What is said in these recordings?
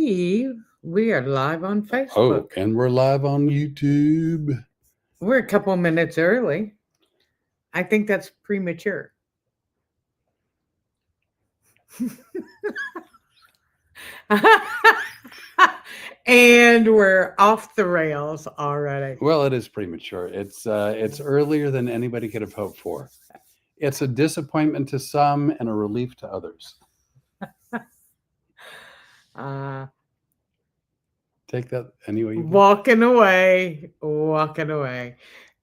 believe we are live on Oh, Facebook. and we're live on YouTube. We're a couple minutes early. I think that's premature. And we're off the rails already. Well, it is premature. It's earlier than anybody could have hoped for. It's a disappointment to some and a relief to others. Uh, Take that anyway. walking away.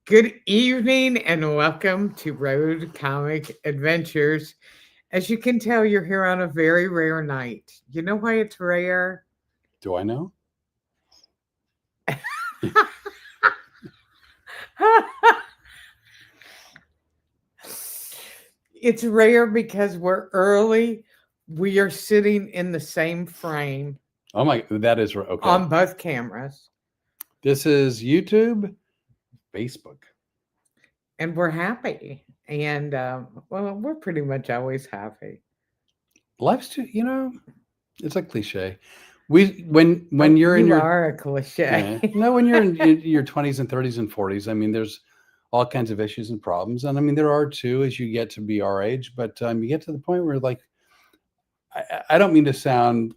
Good evening and welcome to Road Comic Adventures. As you can tell, you're here on a very rare night. You know why it's rare? Do I know? It's rare because we're early. We are sitting in the same frame Oh my, that is okay. on both cameras, This is YouTube, Facebook. and we're happy. And well, we're pretty much always happy. Life's too, it's a cliche. When you're in You your are a cliche. when you're in your 20s and 30s and 40s, I mean, there's all kinds of issues and problems, and I mean, there are too as you get to be our age. But you get to the point where, like, I don't mean to sound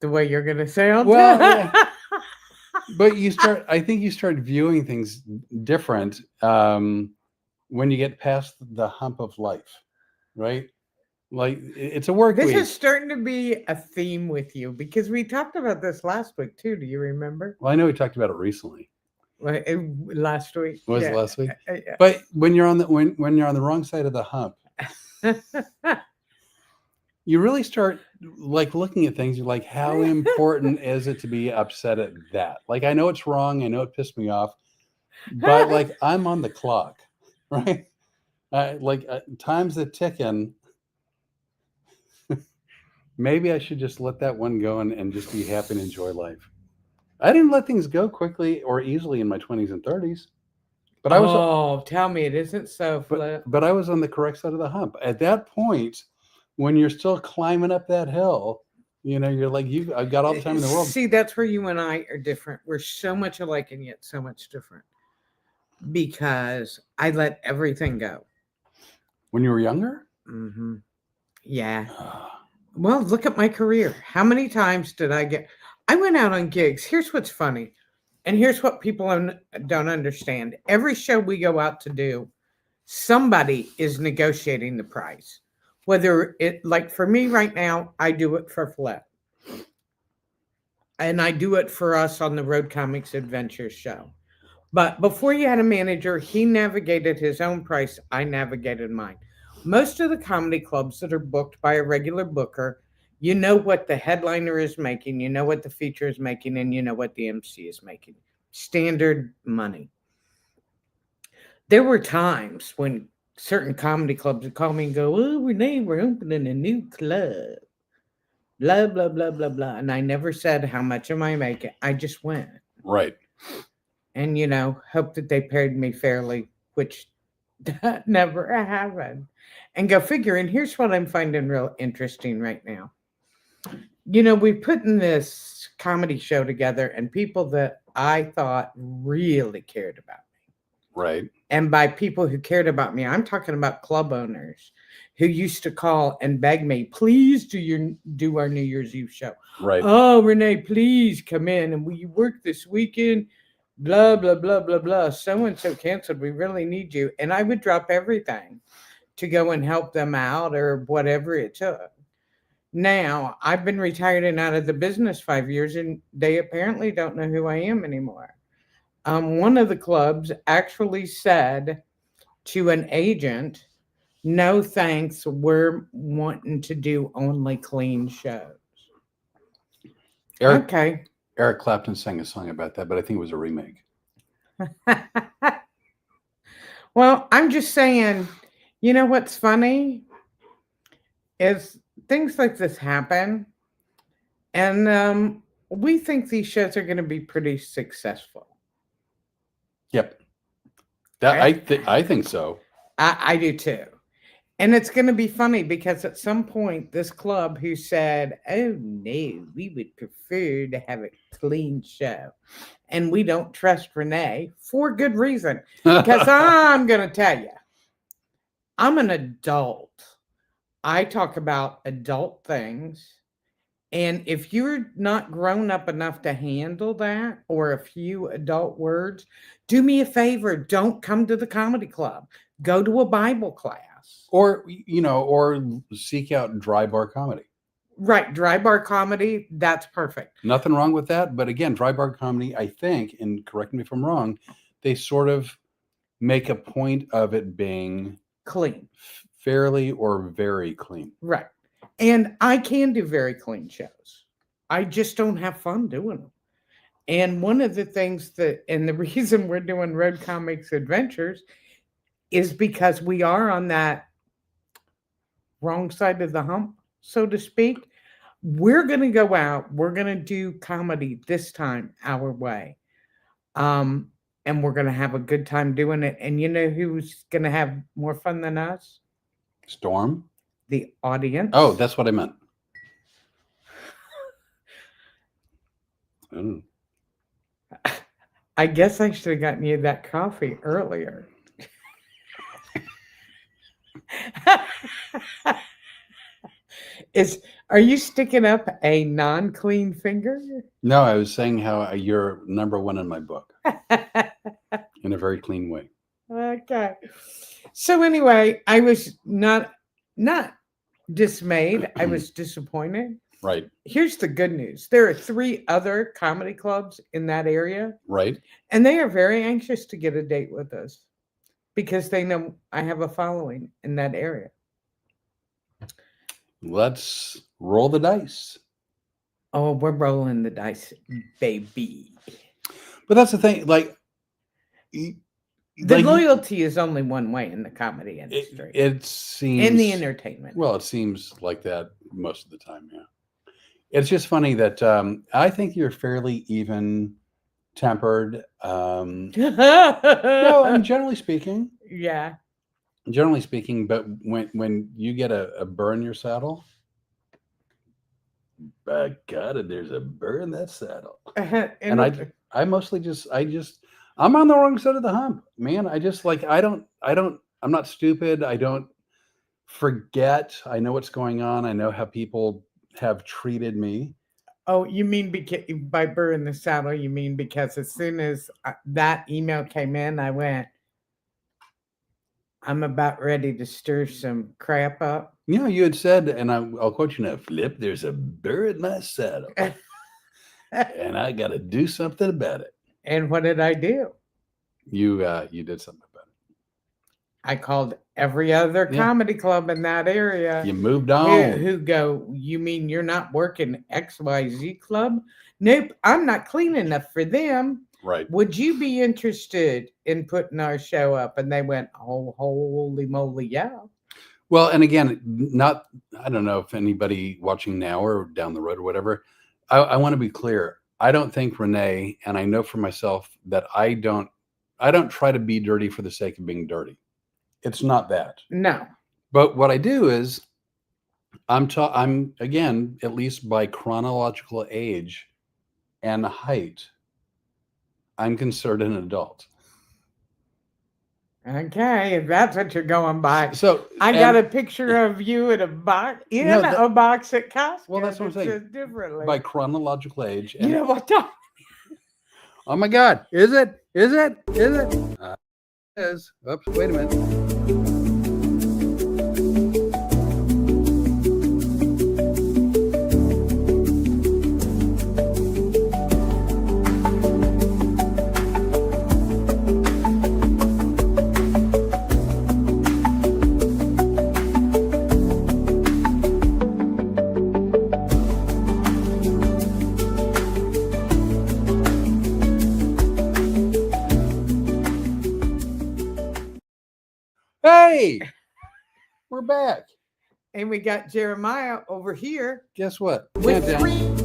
The way you're gonna sound. well, yeah, but I think you start viewing things different when you get past the hump of life, right? Like, it's a work This week. is starting to be a theme with you because we talked about this last week too. Do you remember? Well, I know we talked about it recently. Last week. Was it last week? Yeah. But when you're on when you're on the wrong side of the hump, you really start like looking at things. You're like, how important is it to be upset at that? Like, I know it's wrong. I know it pissed me off, but like, I'm on the clock, right? Time's a ticking. Maybe I should just let that one go and just be happy and enjoy life. I didn't let things go quickly or easily in my 20s and 30s, but I was. Oh, tell me it isn't so. But I was on the correct side of the hump. At that point, when you're still climbing up that hill, you're like, I've got all the time in the world. See, that's where you and I are different. We're so much alike and yet so much different. Because I let everything go. When you were younger? Mm-hmm. Yeah. Well, look at my career. How many times did I went out on gigs. Here's what's funny. And here's what people don't understand. Every show we go out to do, somebody is negotiating the price. Whether it, like for me right now, I do it for Flip. And I do it for us on the Road Comics Adventures show. But before you had a manager, he navigated his own price. I navigated mine. Most of the comedy clubs that are booked by a regular booker, you know what the headliner is making, you know what the feature is making, and you know what the MC is making. Standard money. There were times when certain comedy clubs would call me and go, "Oh, Renee, we're opening a new club. Blah, blah, blah, blah, blah." And I never said, how much am I making? I just went. Right. And, hope that they paid me fairly, which that never happened. And go figure. And here's what I'm finding real interesting right now. We put in this comedy show together and people that I thought really cared about me. Right. And by people who cared about me, I'm talking about club owners who used to call and beg me, please do our New Year's Eve show. Right. Oh, Renee, please come in. And will you work this weekend? Blah, blah, blah, blah, blah. So-and-so canceled. We really need you. And I would drop everything to go and help them out or whatever it took. Now, I've been retired and out of the business 5 years, and they apparently don't know who I am anymore. One of the clubs actually said to an agent, no thanks, we're wanting to do only clean shows. Okay. Eric Clapton sang a song about that, but I think it was a remake. Well, I'm just saying, what's funny is things like this happen, and we think these shows are going to be pretty successful. Yep. I think so. I do too. And it's going to be funny because at some point, this club who said, "Oh no, we would prefer to have a clean show," and we don't trust Renee for good reason. Because I'm going to tell you, I'm an adult. I talk about adult things. And if you're not grown up enough to handle that or a few adult words, do me a favor. Don't come to the comedy club. Go to a Bible class. Or, or seek out dry bar comedy. Right. Dry bar comedy. That's perfect. Nothing wrong with that. But again, dry bar comedy, I think, and correct me if I'm wrong, they sort of make a point of it being clean, fairly or very clean. Right. And I can do very clean shows. I just don't have fun doing them. And one of the things and the reason we're doing Road Comics Adventures is because we are on that wrong side of the hump, so to speak. We're going to go out. We're going to do comedy this time our way. And we're going to have a good time doing it. And you know who's going to have more fun than us? Storm? The audience. Oh, that's what I meant. Mm. I guess I should have gotten you that coffee earlier. Are you sticking up a non-clean finger? No, I was saying how you're number one in my book in a very clean way. Okay. So anyway, I was not dismayed. I was disappointed. Right. Here's the good news. There are 3 other comedy clubs in that area. Right. And they are very anxious to get a date with us because they know I have a following in that area. Let's roll the dice. Oh, we're rolling the dice, baby. But that's the thing. Like, loyalty is only one way in the comedy industry. It seems in the entertainment. Well, it seems like that most of the time. Yeah. It's just funny that I think you're fairly even tempered. No, I mean, generally speaking. Yeah. Generally speaking, but when you get a burr in your saddle, by God, there's a burr in that saddle. And I mostly I'm on the wrong side of the hump, man. I just I'm not stupid. I don't forget. I know what's going on. I know how people have treated me. Oh, you mean by burr in the saddle? You mean because as soon as that email came in, I went, I'm about ready to stir some crap up. Yeah, you had said, and I'll quote you now, Flip, there's a burr in my saddle. And I got to do something about it. And what did I do? You did something about it. I called every other comedy club in that area. You moved on. Who go, you mean you're not working XYZ club? Nope, I'm not clean enough for them. Right. Would you be interested in putting our show up? And they went, oh, holy moly, yeah. Well, and again, I don't know if anybody watching now or down the road or whatever, I want to be clear. I don't think Renee, and I know for myself that I don't try to be dirty for the sake of being dirty. It's not that. No. But what I do is I'm again, at least by chronological age and height, I'm considered an adult. Okay, if that's what you're going by. So I got a picture of you in a box a box at Costco. Well, that's what I'm saying. Differently. By chronological age. You know what? Oh my God! Is it? Is it? Is it? It is. Oops! Wait a minute. Hey, we're back. And we got Jeremiah over here. Guess what? With 3.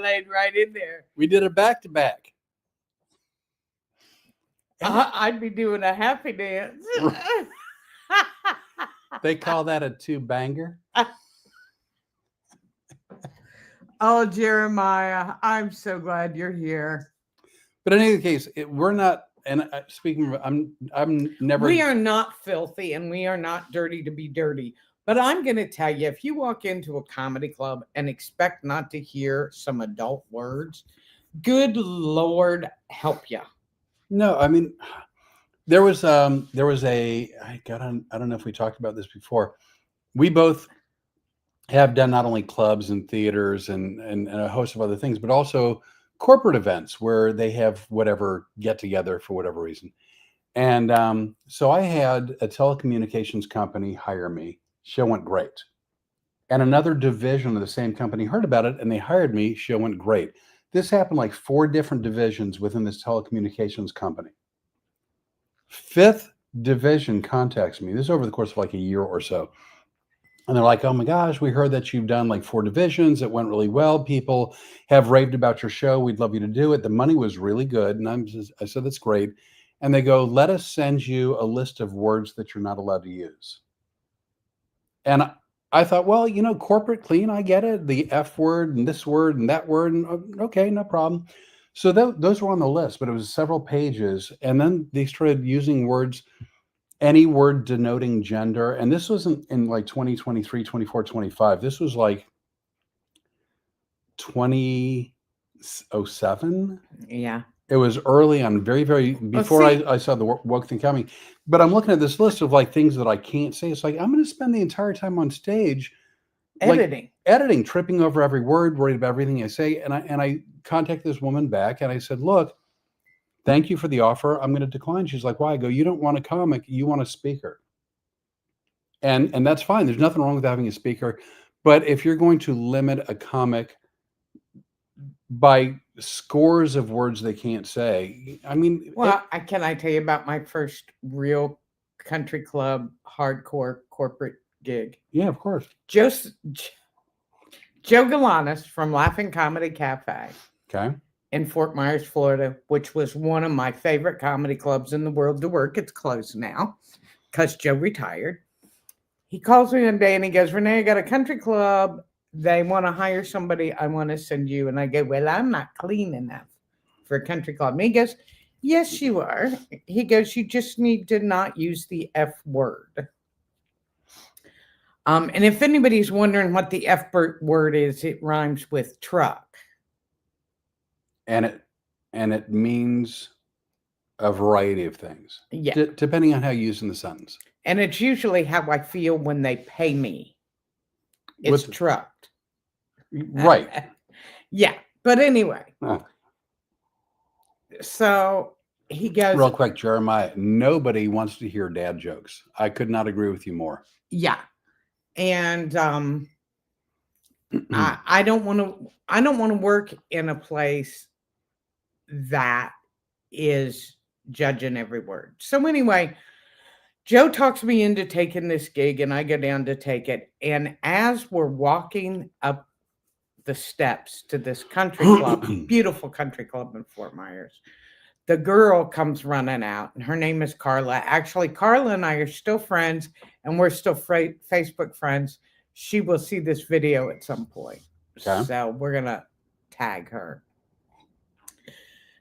laid right in there. We did it back to back. I'd be doing a happy dance. They call that a two-banger. Oh, Jeremiah, I'm so glad you're here. But in any case, we're not. And speaking of, I'm never. We are not filthy and we are not dirty to be dirty. But I'm going to tell you, if you walk into a comedy club and expect not to hear some adult words, good Lord help you. No, I mean, there was I don't know if we talked about this before. We both have done not only clubs and theaters and a host of other things, but also corporate events where they have whatever get together for whatever reason. And so I had a telecommunications company hire me. Show went great. And another division of the same company heard about it and they hired me. Show went great. This happened like 4 different divisions within this telecommunications company. 5th division contacts me. This is over the course of like a year or so. And they're like, oh my gosh, we heard that you've done like 4 divisions. It went really well. People have raved about your show. We'd love you to do it. The money was really good. And I said, that's great. And they go, let us send you a list of words that you're not allowed to use. And I thought, well, corporate clean, I get it. The F word and this word and that word. And okay, no problem. So those were on the list, but it was several pages. And then they started using words, any word denoting gender. And this wasn't in like 2023, 24, 25. This was like 2007. Yeah. It was early on, very, very, before I saw the woke thing coming. But I'm looking at this list of like things that I can't say. It's like, I'm going to spend the entire time on stage editing, tripping over every word, worried about everything I say. And I contacted this woman back and I said, look, thank you for the offer. I'm going to decline. She's like, why? I go, you don't want a comic, you want a speaker. And that's fine. There's nothing wrong with having a speaker. But if you're going to limit a comic by scores of words they can't say, I mean, well, can I tell you about my first real country club hardcore corporate gig? Yeah, of course. Joe Galanis from Laughing Comedy Cafe. Okay. In Fort Myers, Florida, which was one of my favorite comedy clubs in the world to work. It's closed now because Joe retired. He calls me one day and he goes, Renee, I got a country club. They want to hire somebody. I want to send you. And I go, well, I'm not clean enough for a country club. And he goes, yes, you are. He goes, you just need to not use the F word. And if anybody's wondering what the F word is, it rhymes with truck. And it means a variety of things. Yeah. Depending on how you use in the sentence. And it's usually how I feel when they pay me. It's trucked. Right. Yeah. But anyway. So he goes. Real quick, Jeremiah, nobody wants to hear dad jokes. I could not agree with you more. Yeah. And I don't want to work in a place that is judging every word. So anyway, Joe talks me into taking this gig and I go down to take it. And as we're walking up the steps to this country club, beautiful country club in Fort Myers, the girl comes running out and her name is Carla. Actually, Carla and I are still friends and we're still Facebook friends. She will see this video at some point. Okay. So we're going to tag her.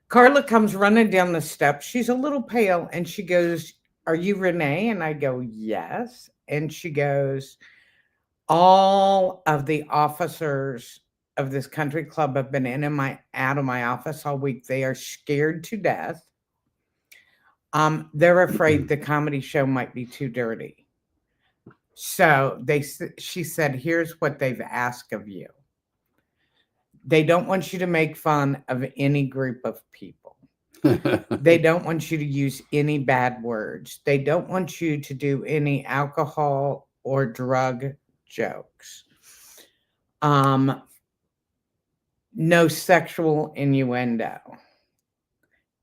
Carla comes running down the steps. She's a little pale and she goes, are you Renee? And I go, yes. And she goes, all of the officers of this country club have been out of my office all week. They are scared to death. They're afraid the comedy show might be too dirty. So she said, here's what they've asked of you. They don't want you to make fun of any group of people. They don't want you to use any bad words. They don't want you to do any alcohol or drug jokes. No sexual innuendo.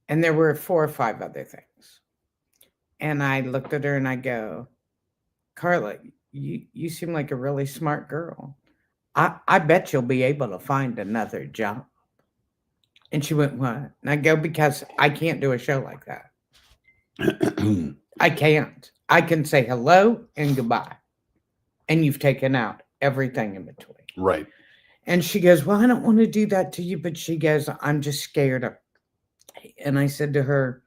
And there were 4 or 5 other things. And I looked at her and I go, Carla, you seem like a really smart girl. I bet you'll be able to find another job. And she went, what? And I go, because I can't do a show like that. I can't. I can say hello and goodbye. And you've taken out everything in between. Right. And she goes, well, I don't want to do that to you. But she goes, I'm just scared of. And I said to her,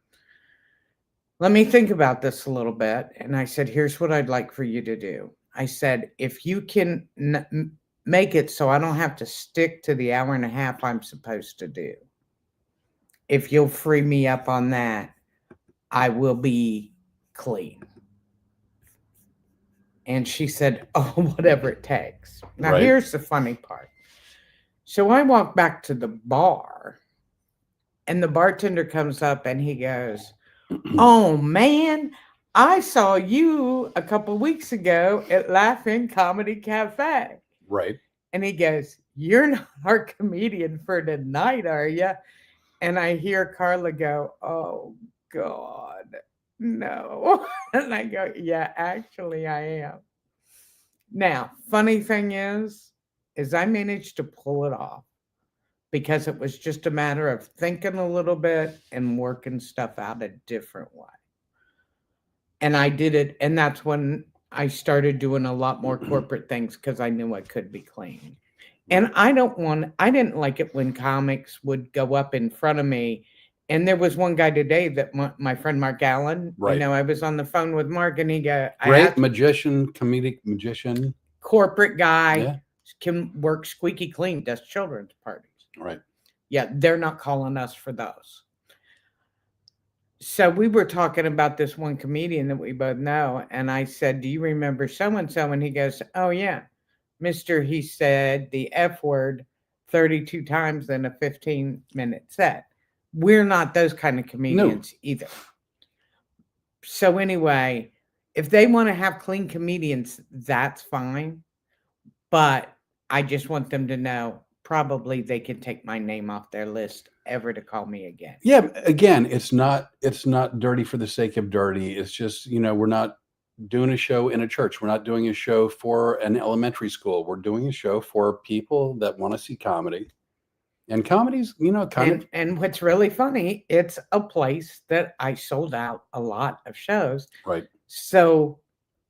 let me think about this a little bit. And I said, here's what I'd like for you to do. I said, if you can make it so I don't have to stick to the hour and a half I'm supposed to do, if you'll free me up on that, I will be clean. And she said, oh, whatever it takes. Now, Right. here's the funny part. So I walk back to the bar, and the bartender comes up and he goes, oh, man, I saw you a couple weeks ago at Laughing Comedy Cafe. Right. And he goes, you're not our comedian for tonight, are you? And I hear Carla go, oh, God, no. And I go, yeah, actually, I am. Now, funny thing is I managed to pull it off because it was just a matter of thinking a little bit and working stuff out a different way. And I did it. And that's when I started doing a lot more corporate things because I knew I could be clean. And I didn't like it when comics would go up in front of me. And there was one guy today that my friend Mark Allen, Right. I was on the phone with Mark and he go, Great magician, comedic magician. Corporate guy, Yeah. can work squeaky clean, does children's parties. Right. Yeah, they're not calling us for those. So we were talking about this one comedian that we both know. And I said, do you remember so-and-so? And he goes, oh, yeah. Mister, he said the F word 32 times in a 15-minute set. We're not those kind of comedians either. So anyway, if they want to have clean comedians, that's fine. But I just want them to know probably they can take my name off their list ever to call me again. Yeah. Again, it's not dirty for the sake of dirty. It's just, we're not doing a show in a church. We're not doing a show for an elementary school. We're doing a show for people that want to see comedy. And comedy's, and what's really funny, it's a place that I sold out a lot of shows. Right. So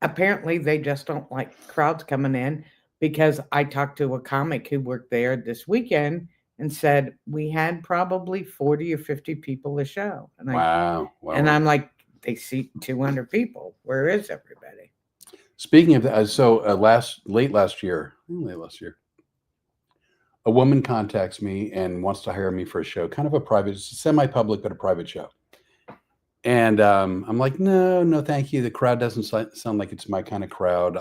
apparently they just don't like crowds coming in, because I talked to a comic who worked there this weekend and said we had probably 40 or 50 people a show. And wow. I'm like, they seat 200 people. Where is everybody? Speaking of that, so late last year, a woman contacts me and wants to hire me for a show, kind of a private, semi-public, but a private show. And I'm like, no, thank you. The crowd doesn't sound like it's my kind of crowd.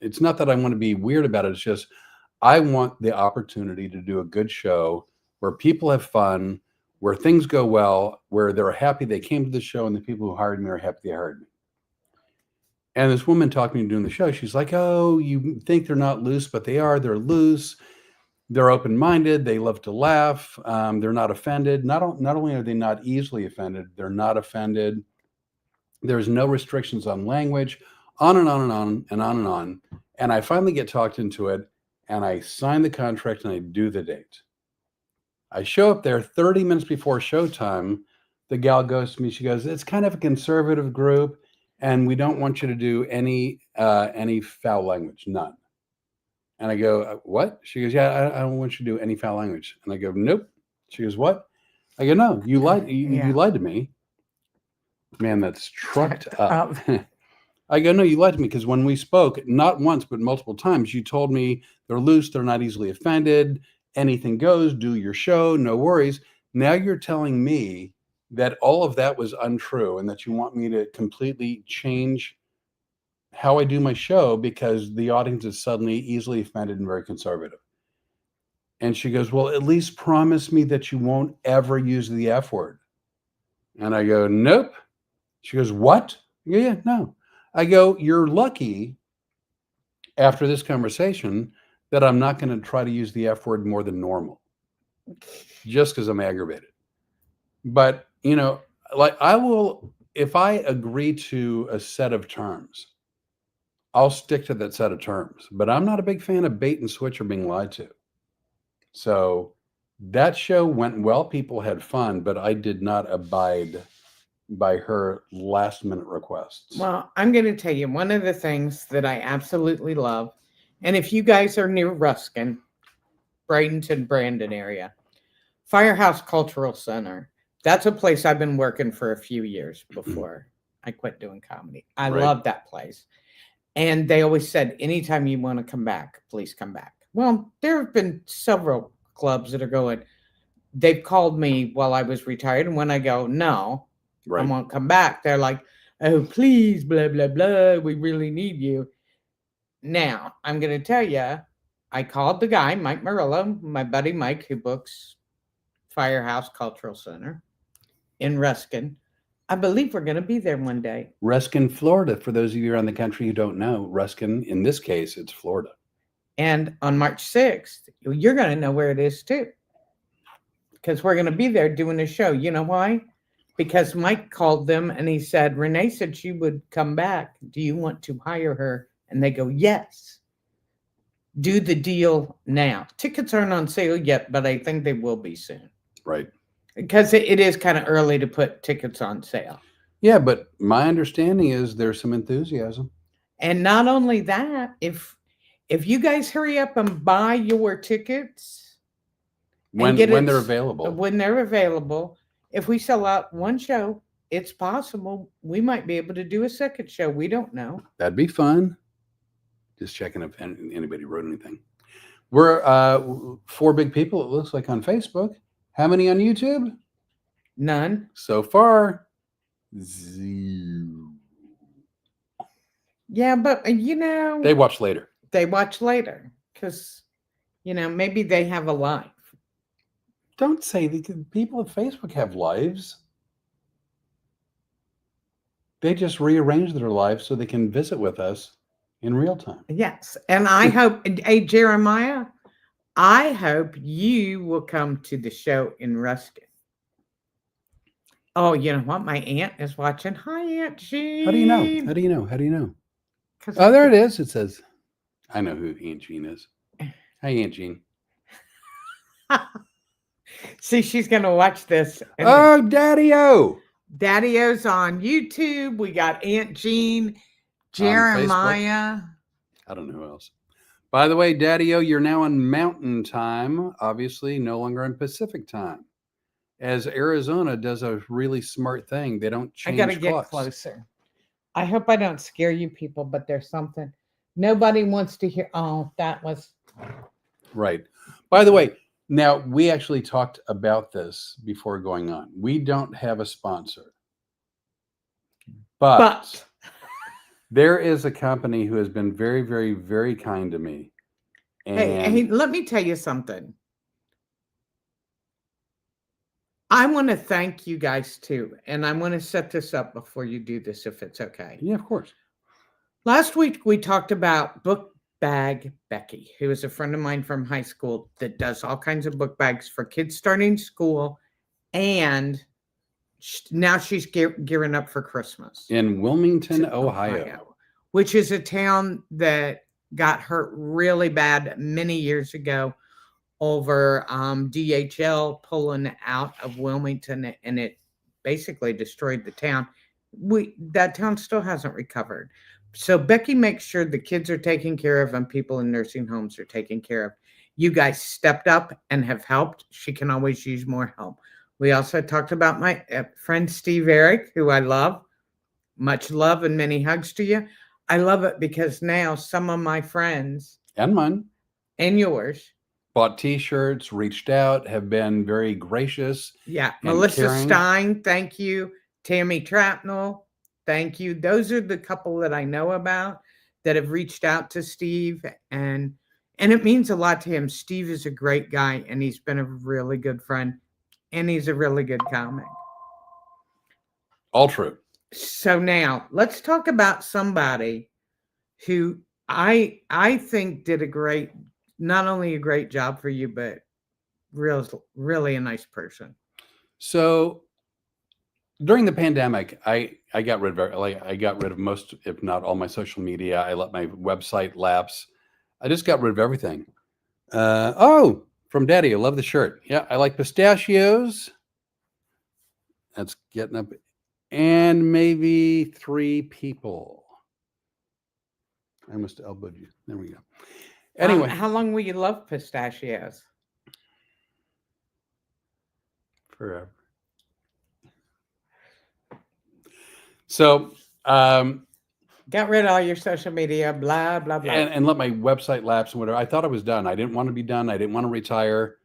It's not that I want to be weird about it. It's just, I want the opportunity to do a good show where people have fun, where things go well, where they're happy they came to the show, and the people who hired me are happy they hired me. And this woman talking to me doing the show, she's like, oh, you think they're not loose, but they are. They're loose. They're open-minded. They love to laugh. They're not offended. Not only are they not easily offended, they're not offended. There's no restrictions on language, on and on and on and on and on. And I finally get talked into it, and I sign the contract, and I do the date. I show up there 30 minutes before showtime. The gal goes to me. She goes, it's kind of a conservative group, and we don't want you to do any foul language, none. And I go, what? She goes, yeah, I don't want you to do any foul language. And I go, nope. She goes, what? I go, no, you lied. You lied to me. Man, that's trucked up. I go, no, you lied to me, because when we spoke, not once, but multiple times, you told me they're loose, they're not easily offended, anything goes, do your show, no worries. Now you're telling me that all of that was untrue and that you want me to completely change how I do my show because the audience is suddenly easily offended and very conservative. And she goes, well, at least promise me that you won't ever use the F word. And I go, nope. She goes, what? Yeah, no. I go, you're lucky after this conversation that I'm not going to try to use the F word more than normal, just because I'm aggravated. But, like, I will, if I agree to a set of terms, I'll stick to that set of terms. But I'm not a big fan of bait and switch or being lied to. So that show went well. People had fun, but I did not abide by her last minute requests. Well, I'm going to tell you one of the things that I absolutely love. And if you guys are near Ruskin, Bradenton, Brandon area, Firehouse Cultural Center, that's a place I've been working for a few years before I quit doing comedy. I Right. love that place. And they always said, anytime you want to come back, please come back. Well, there have been several clubs that are going, they've called me while I was retired. And when I go, no, I Right. won't come back, they're like, oh, please, blah, blah, blah. We really need you. Now, I'm going to tell you, I called the guy, Mike Murillo, my buddy Mike, who books Firehouse Cultural Center in Ruskin. I believe we're going to be there one day. Ruskin, Florida. For those of you around the country who don't know, Ruskin, in this case, it's Florida. And on March 6th, you're going to know where it is too. Because we're going to be there doing a show. You know why? Because Mike called them and he said, Renee said she would come back. Do you want to hire her? And they go, yes. Do the deal now. Tickets aren't on sale yet, but I think they will be soon. Right. Because it is kind of early to put tickets on sale. Yeah, but my understanding is there's some enthusiasm. And not only that, if you guys hurry up and buy your tickets When they're available. When they're available, if we sell out one show, it's possible we might be able to do a second show. We don't know. That'd be fun. Just checking if anybody wrote anything. We're 4 big people, it looks like, on Facebook. How many on YouTube? None. So far, 0. Yeah, but They watch later. They watch later because, maybe they have a life. Don't say that. People at Facebook have lives. They just rearrange their lives so they can visit with us in real time. Yes. And I hope, hey, Jeremiah, I hope you will come to the show in Ruskin. Oh, you know what? My aunt is watching. Hi, Aunt Jean. How do you know? How do you know? How do you know? Oh, there it is. It says, I know who Aunt Jean is. Hi, Aunt Jean. See, she's going to watch this. Oh, Daddy-O. Daddy-O's on YouTube. We got Aunt Jean, Jeremiah. I don't know who else. By the way, Daddy-O, you're now on Mountain Time, obviously no longer on Pacific Time. As Arizona does a really smart thing. They don't change I got to get clocks. closer. I hope I don't scare you people, but there's something. Nobody wants to hear. Oh, that was. Right. By the way, now we actually talked about this before going on. We don't have a sponsor. But there is a company who has been very, very, very kind to me. And hey, let me tell you something. I want to thank you guys too. And I want to set this up before you do this, if it's okay. Yeah, of course. Last week, we talked about Book Bag Becky, who is a friend of mine from high school that does all kinds of book bags for kids starting school. And now she's gearing up for Christmas. In Wilmington, Ohio. Which is a town that got hurt really bad many years ago over DHL pulling out of Wilmington, and it basically destroyed the town. That town still hasn't recovered. So Becky makes sure the kids are taken care of and people in nursing homes are taken care of. You guys stepped up and have helped. She can always use more help. We also talked about my friend Steve Eric, who I love. Much love and many hugs to you. I love it because now some of my friends and mine and yours bought T-shirts, reached out, have been very gracious. Yeah. Melissa caring. Stein, thank you. Tammy Trapnell, thank you. Those are the couple that I know about that have reached out to Steve. And it means a lot to him. Steve is a great guy, and he's been a really good friend. And he's a really good comic. All true. So now, let's talk about somebody who I think did not only a great job for you, but really a nice person. So during the pandemic, I got rid of I got rid of most, if not all, my social media. I let my website lapse. I just got rid of everything. Oh, from Daddy, I love the shirt. Yeah, I like pistachios. That's getting up, and maybe 3 people. I almost elbowed you. There we go. Anyway, How long will you love pistachios? forever. So, Get rid of all your social media, blah, blah, blah. and let my website lapse and whatever. I thought I was done. I didn't want to be done. I didn't want to retire.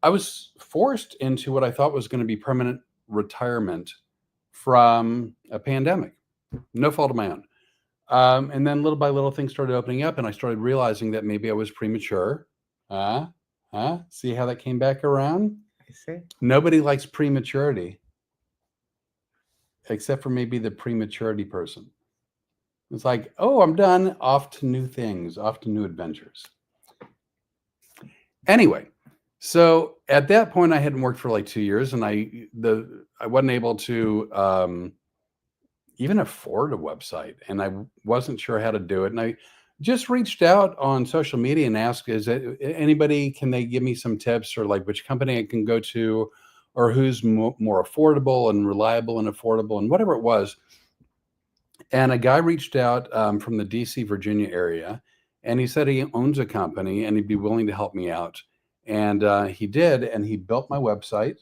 I was forced into what I thought was going to be permanent retirement from a pandemic. No fault of my own. And then little by little, things started opening up, and I started realizing that maybe I was premature. See how that came back around? I see. Nobody likes prematurity, except for maybe the prematurity person. It's like, oh, I'm done. Off to new things, off to new adventures. Anyway, so at that point, I hadn't worked for like 2 years, and I wasn't able to even afford a website, and I wasn't sure how to do it. And I just reached out on social media and asked, is it anybody, can they give me some tips, or like which company I can go to, or who's more affordable and reliable and affordable and whatever it was. And a guy reached out from the DC, Virginia area, and he said he owns a company and he'd be willing to help me out. And he did, and he built my website.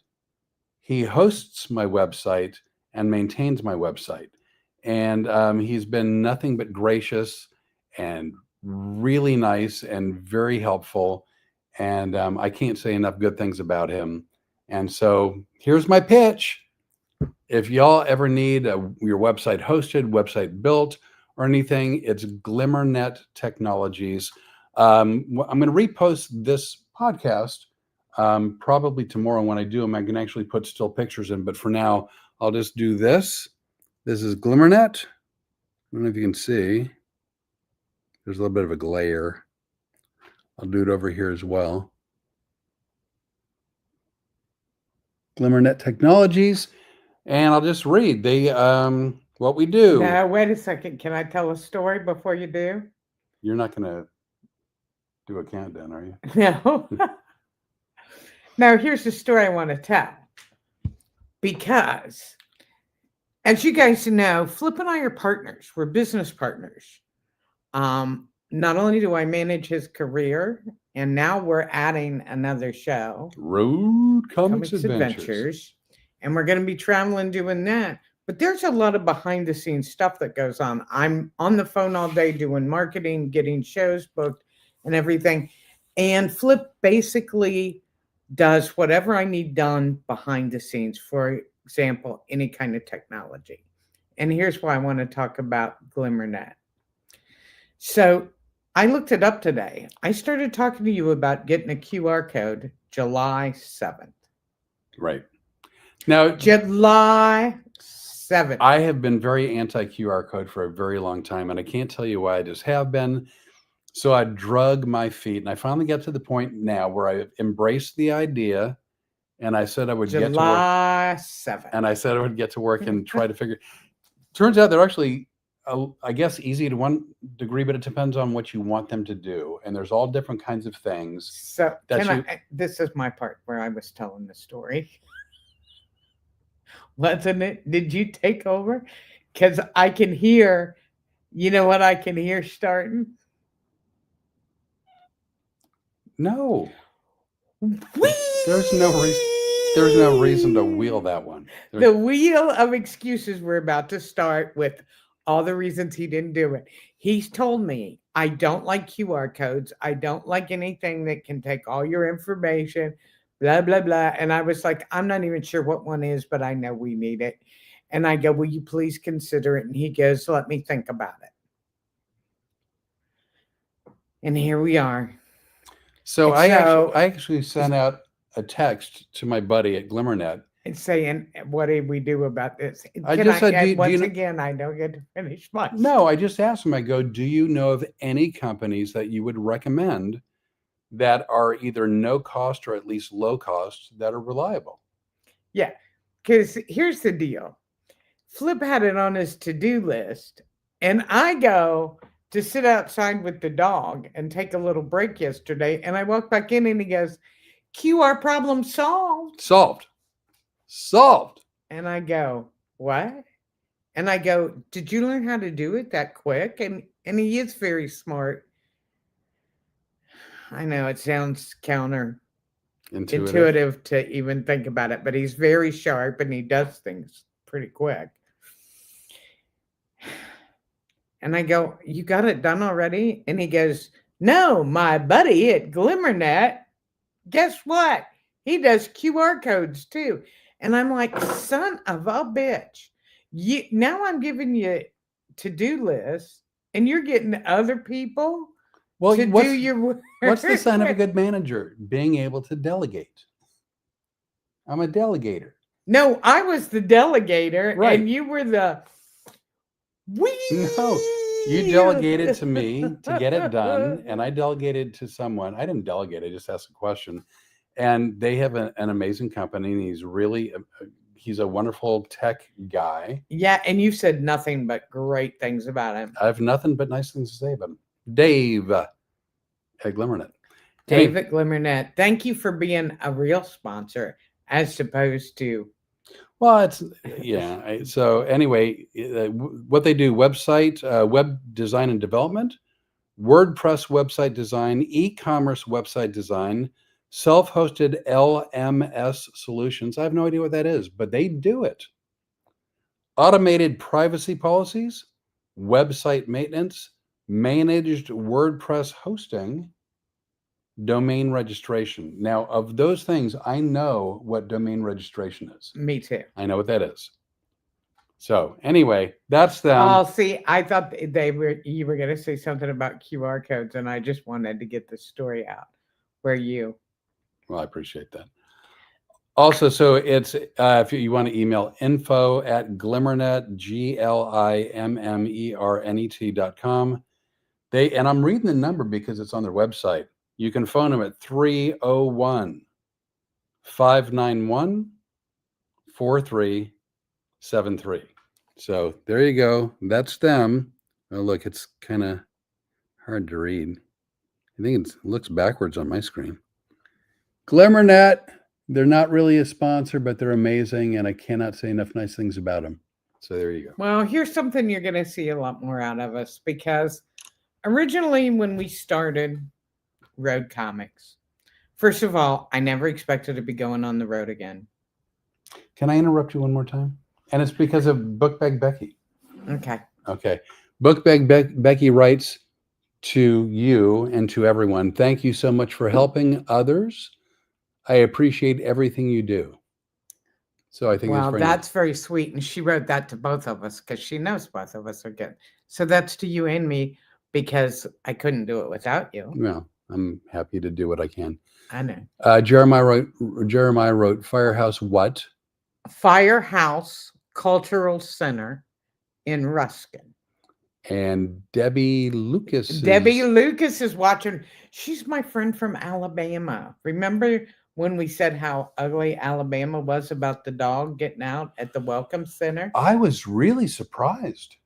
He hosts my website and maintains my website. And he's been nothing but gracious and really nice and very helpful. And I can't say enough good things about him. And so here's my pitch. If y'all ever need your website hosted, website built, or anything, it's GlimmerNet Technologies. I'm going to repost this podcast probably tomorrow. When I do them, I can actually put still pictures in. But for now, I'll just do this. This is GlimmerNet. I don't know if you can see. There's a little bit of a glare. I'll do it over here as well. GlimmerNet Technologies. And I'll just read what we do. Now, wait a second. Can I tell a story before you do? You're not going to do a countdown, are you? No. Now, here's the story I want to tell. Because, as you guys know, Flip and I are partners. We're business partners. Not only do I manage his career, and now we're adding another show, Road Comics Adventures. And we're going to be traveling doing that. But there's a lot of behind the scenes stuff that goes on. I'm on the phone all day doing marketing, getting shows booked and everything. And Flip basically does whatever I need done behind the scenes. For example, any kind of technology. And here's why I want to talk about GlimmerNet. So I looked it up today. I started talking to you about getting a QR code July 7th. Right. Now, July 7th. I have been very anti-QR code for a very long time, and I can't tell you why. I just have been. So I drug my feet, and I finally got to the point now where I embraced the idea, and I said I would get to work. July 7th. And I said I would get to work and try to figure. Turns out they're actually, I guess, easy to one degree, but it depends on what you want them to do. And there's all different kinds of things. So this is my part where I was telling the story. Wasn't it? Did you take over? Because I can hear, you know what I can hear starting? No. Whee! There's no reason to wheel that one. The wheel of excuses we're about to start with all the reasons he didn't do it. He's told me, I don't like QR codes. I don't like anything that can take all your information, blah, blah, blah. And I was like, I'm not even sure what one is, but I know we need it. And I go, will you please consider it? And he goes, let me think about it. And here we are. So I actually sent out a text to my buddy at GlimmerNet. And saying, what did we do about this? I just said, again, I don't get to finish my No, I just asked him, I go, do you know of any companies that you would recommend that are either no cost or at least low cost that are reliable? Yeah. Because here's the deal. Flip had it on his to-do list, and I go to sit outside with the dog and take a little break yesterday, and I walk back in and he goes, QR problem solved. Solved. Solved. And I go, what? And I go, did you learn how to do it that quick? And he is very smart. I know it sounds intuitive to even think about it, but he's very sharp and he does things pretty quick. And I go, you got it done already? And he goes, no, my buddy at GlimmerNet, guess what? He does QR codes too. And I'm like, son of a bitch. Now I'm giving you to-do lists and you're getting other people to do your work. What's the sign of a good manager? Being able to delegate. I'm a delegator. No, I was the delegator, Right. and you were the No, you delegated to me to get it done, and I delegated to someone. I didn't delegate, I just asked a question. And they have an amazing company, and he's a wonderful tech guy. Yeah, and you said nothing but great things about him. I have nothing but nice things to say about him. Dave at GlimmerNet. Dave at GlimmerNet, thank you for being a real sponsor as opposed to. Well, it's yeah. So anyway, what they do: website, web design and development, WordPress website design, e-commerce website design, self-hosted LMS solutions. I have no idea what that is, but they do it. Automated privacy policies, website maintenance, managed WordPress hosting, domain registration. Now, of those things, I know what domain registration is. Me too. I know what that is. So anyway, that's them. Oh, see, I thought you were going to say something about QR codes, and I just wanted to get the story out. Well, I appreciate that. Also, so it's if you want to email info@glimmernet, GLIMMERNET.com. And I'm reading the number because it's on their website. You can phone them at 301-591-4373. So there you go. That's them. Oh, look, it's kind of hard to read. I think it looks backwards on my screen. GlimmerNet, they're not really a sponsor, but they're amazing, and I cannot say enough nice things about them. So there you go. Well, here's something you're going to see a lot more out of us, because originally when we started Road Comics, first of all, I never expected to be going on the road again. Can I interrupt you one more time? And it's because of Bookbag Becky. Okay. Bookbag Becky writes to you and to everyone, thank you so much for helping others. I appreciate everything you do. So I think that's very sweet. And she wrote that to both of us because she knows both of us are good. So that's to you and me, because I couldn't do it without you. Well, I'm happy to do what I can. I know. Jeremiah wrote Firehouse what? Firehouse Cultural Center in Ruskin. And Debbie Lucas is watching. She's my friend from Alabama. Remember when we said how ugly Alabama was about the dog getting out at the Welcome Center? I was really surprised.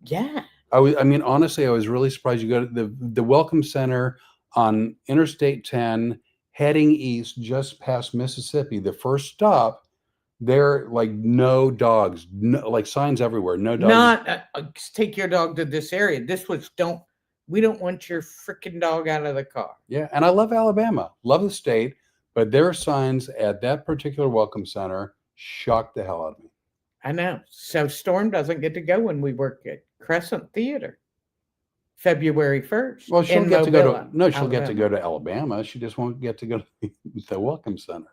Yeah. Honestly, I was really surprised. You go to the Welcome Center on Interstate 10, heading east just past Mississippi. The first stop, there like no dogs, like signs everywhere, no dogs. Not take your dog to this area. This was we don't want your freaking dog out of the car. Yeah, and I love Alabama, love the state, but their signs at that particular Welcome Center shocked the hell out of me. I know. So Storm doesn't get to go when we work at Crescent Theater, February 1st. Well, she'll get to go to Alabama. She just won't get to go to the Welcome Center.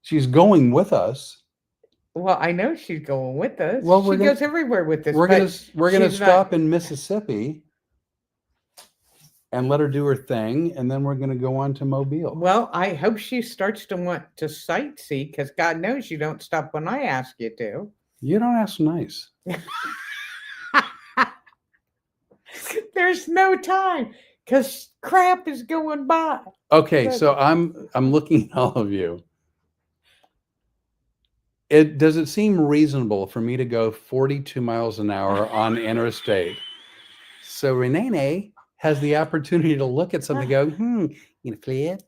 She's going with us. Well, I know she's going with us. Well, she goes everywhere with us. We're gonna stop in Mississippi and let her do her thing, and then we're gonna go on to Mobile. Well, I hope she starts to want to sightsee, because God knows you don't stop when I ask you to. You don't ask nice. There's no time because crap is going by. Okay, so I'm looking at all of you. Does it seem reasonable for me to go 42 miles an hour on interstate? So Renee has the opportunity to look at something and go, you know, Clint,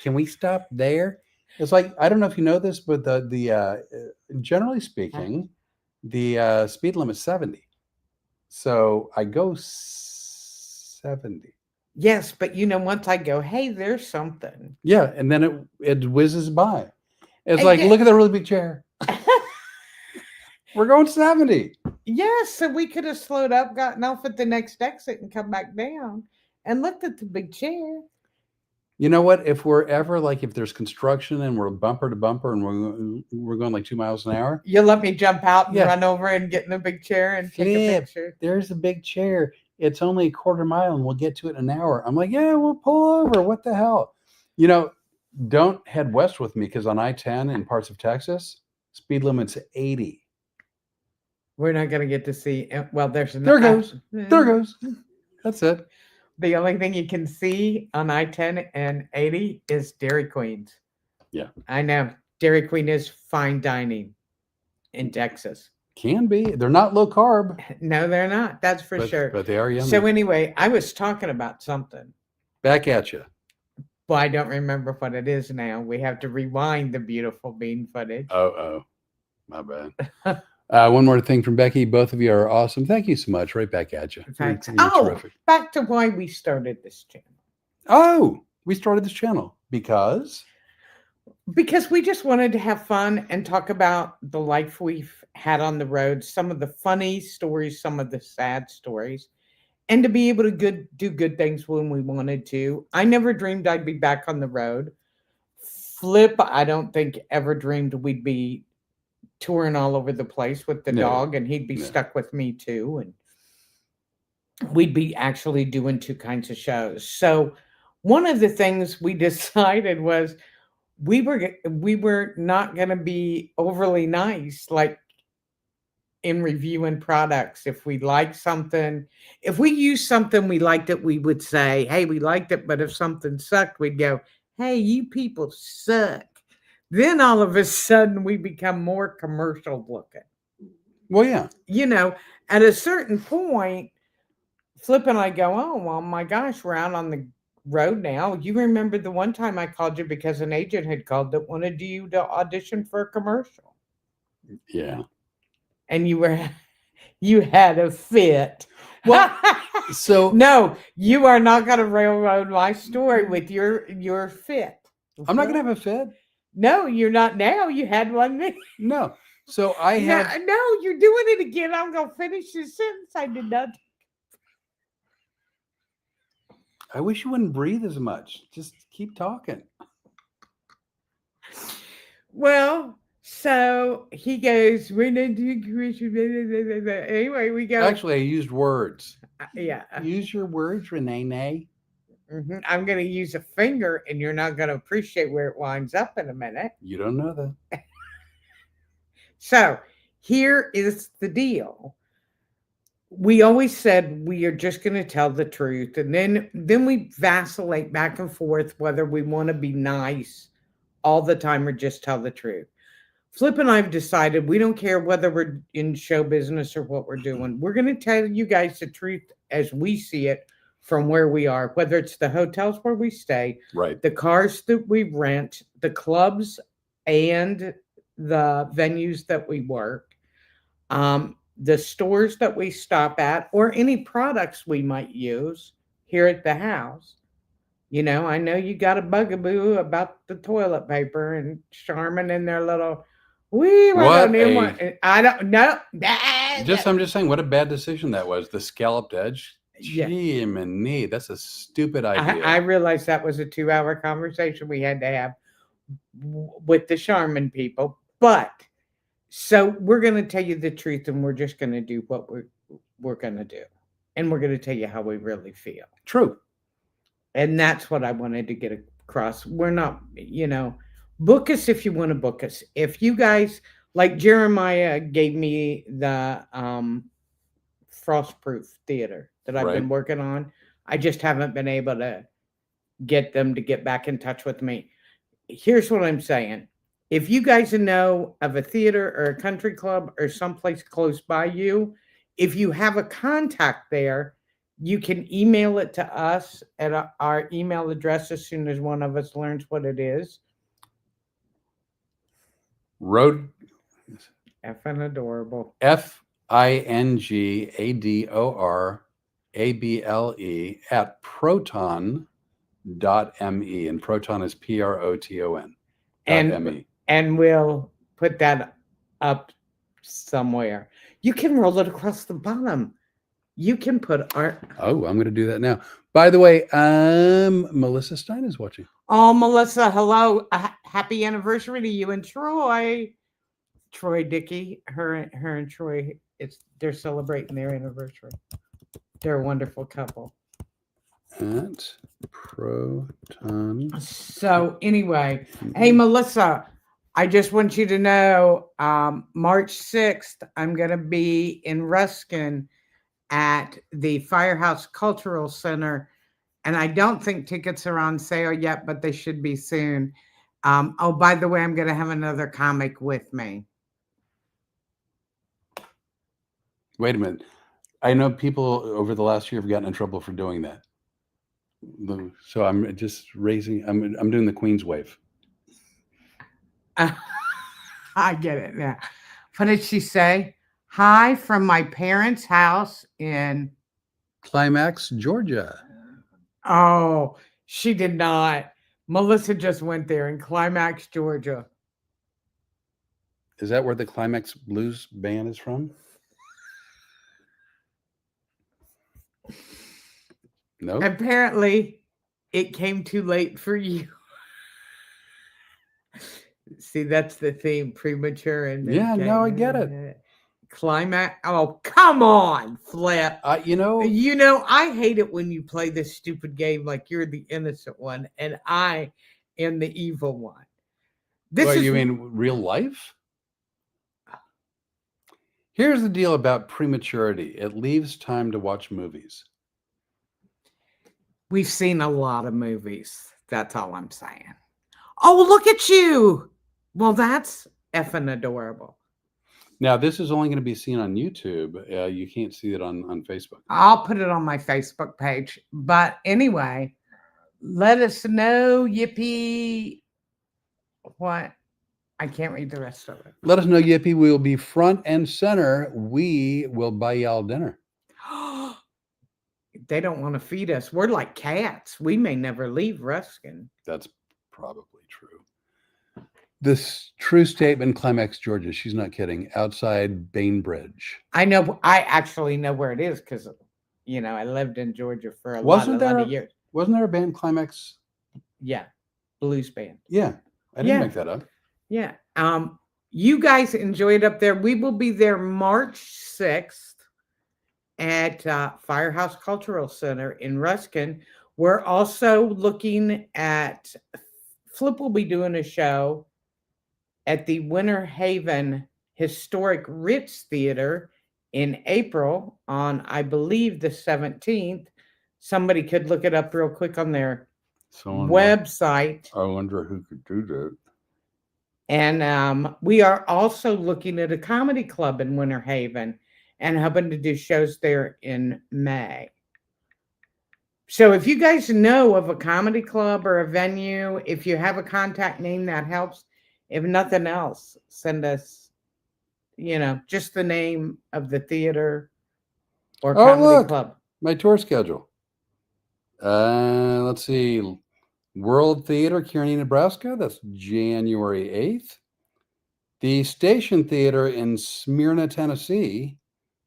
can we stop there? It's like, I don't know if you know this, but generally speaking, the speed limit is 70. So I go 70. Yes, but once I go, hey, there's something. Yeah, and then it whizzes by. It's And like, yeah. look at that really big chair. We're going 70. Yes, so we could have slowed up, gotten off at the next exit, and come back down and looked at the big chair. You know what? If we're ever like, if there's construction and we're bumper to bumper and we're going like 2 miles an hour, You'll let me jump out and Yeah. run over and get in the big chair and take a Flip. picture. There's a big chair. It's only a quarter mile and we'll get to it in an hour. I'm like, yeah, we'll pull over. What the hell? You know, don't head west with me because on I-10 in parts of Texas, speed limit's 80. We're not going to get to see. Well, there's There goes. There goes. That's it. The only thing you can see on I-10 and 80 is Dairy Queens. Yeah. I know. Dairy Queen is fine dining in Texas. Can be. They're not low carb. No, they're not. That's for sure. But they are yummy. So anyway, I was talking about something. Back at you. Well, I don't remember what it is now. We have to rewind the beautiful bean footage. Oh, my bad. One more thing from Becky. Both of you are awesome. Thank you so much. Right back at you. Thanks. You're terrific. Back to why we started this channel. Oh, we started this channel because we just wanted to have fun and talk about the life we've had on the road, some of the funny stories, some of the sad stories, and to be able to do good things when we wanted to. I never dreamed I'd be back on the road. Flip, I don't think ever dreamed we'd be touring all over the place with the dog, and he'd be stuck with me too, and we'd be actually doing two kinds of shows. So one of the things we decided was we were not going to be overly nice, like in reviewing products. If we liked something, if we used something we liked it, we would say, hey, we liked it. But if something sucked, we'd go, hey, you people suck. Then all of a sudden we become more commercial looking. Well, yeah. At a certain point, Flip and I go, oh, well, my gosh, we're out on the road now. You remember the one time I called you because an agent had called that wanted you to audition for a commercial. Yeah. And you had a fit. Well, so no, you are not going to railroad my story with your fit. I'm not going to have a fit. No, you're not now. You had one then. No. So I have. No, you're doing it again. I'm going to finish this sentence. I did not. I wish you wouldn't breathe as much. Just keep talking. Well, so he goes, we're not doing commission. Anyway, we go. Actually, I used words. Yeah. Use your words, Renee. Mm-hmm. I'm going to use a finger, and you're not going to appreciate where it winds up in a minute. You don't know that. So here is the deal. We always said we are just going to tell the truth. And then we vacillate back and forth whether we want to be nice all the time or just tell the truth. Flip and I have decided we don't care whether we're in show business or what we're doing. We're going to tell you guys the truth as we see it from where we are, whether it's the hotels where we stay, right, the cars that we rent, the clubs and the venues that we work, the stores that we stop at, or any products we might use here at the house. I know you got a bugaboo about the toilet paper and Charmin and their little. I don't know. I'm just saying, what a bad decision that was. The scalloped edge. Gee, yeah. That's a stupid idea. I realized that was a 2-hour conversation we had to have with the Charmin people, but. So we're going to tell you the truth, and we're just going to do what we're going to do. And we're going to tell you how we really feel. True. And that's what I wanted to get across. We're not, book us if you want to book us. If you guys, like Jeremiah gave me the Frostproof Theater that I've been working on. I just haven't been able to get them to get back in touch with me. Here's what I'm saying. If you guys know of a theater or a country club or someplace close by you, if you have a contact there, you can email it to us at our email address as soon as one of us learns what it is. Road Effing adorable. FINGADORABLE at proton.me, and proton is PROTON And .me. and we'll put that up somewhere. You can roll it across the bottom. You can put art. Oh, I'm going to do that now. By the way, Melissa Stein is watching. Oh, Melissa, hello. Happy anniversary to you and Troy. Troy Dickey, her and Troy, they're celebrating their anniversary. They're a wonderful couple. At proton. So anyway, hey Melissa, I just want you to know, March 6th, I'm gonna be in Ruskin at the Firehouse Cultural Center, and I don't think tickets are on sale yet, but they should be soon. Oh, by the way, I'm gonna have another comic with me. Wait a minute. I know people over the last year have gotten in trouble for doing that. So I'm just raising. I'm doing the Queen's wave. I get it now. What did she say? Hi from my parents' house in Climax, Georgia. Oh, she did not. Melissa just went there in Climax, Georgia. Is that where the Climax Blues Band is from? No. Apparently, it came too late for you. See, that's the theme, premature and yeah, no, I get it. Climax. Oh, come on, Flip. You know, I hate it when you play this stupid game like you're the innocent one and I am the evil one. You mean real life? Here's the deal about prematurity. It leaves time to watch movies. We've seen a lot of movies. That's all I'm saying. Oh, look at you. Well, that's effing adorable. Now, this is only going to be seen on YouTube. You can't see it on Facebook. I'll put it on my Facebook page. But anyway, let us know, Yippee. What? I can't read the rest of it. Let us know, Yippee. We will be front and center. We will buy y'all dinner. They don't want to feed us. We're like cats. We may never leave Ruskin. That's probably true. This true statement, Climax, Georgia. She's not kidding. Outside Bainbridge. I know. I actually know where it is because, I lived in Georgia for a lot of years. Wasn't there a band, Climax? Yeah, blues band. Yeah, I didn't make that up. Yeah. You guys enjoy it up there. We will be there March 6th at Firehouse Cultural Center in Ruskin. We're also looking at Flip will be doing a show at the Winter Haven Historic Ritz Theater in April on, I believe, the 17th. Somebody could look it up real quick on their website. I wonder who could do that. And we are also looking at a comedy club in Winter Haven and hoping to do shows there in May. So if you guys know of a comedy club or a venue, if you have a contact name, that helps. If nothing else, send us, just the name of the theater or comedy club. My tour schedule. Let's see. World Theater, Kearney, Nebraska. That's January 8th. The Station Theater in Smyrna, Tennessee.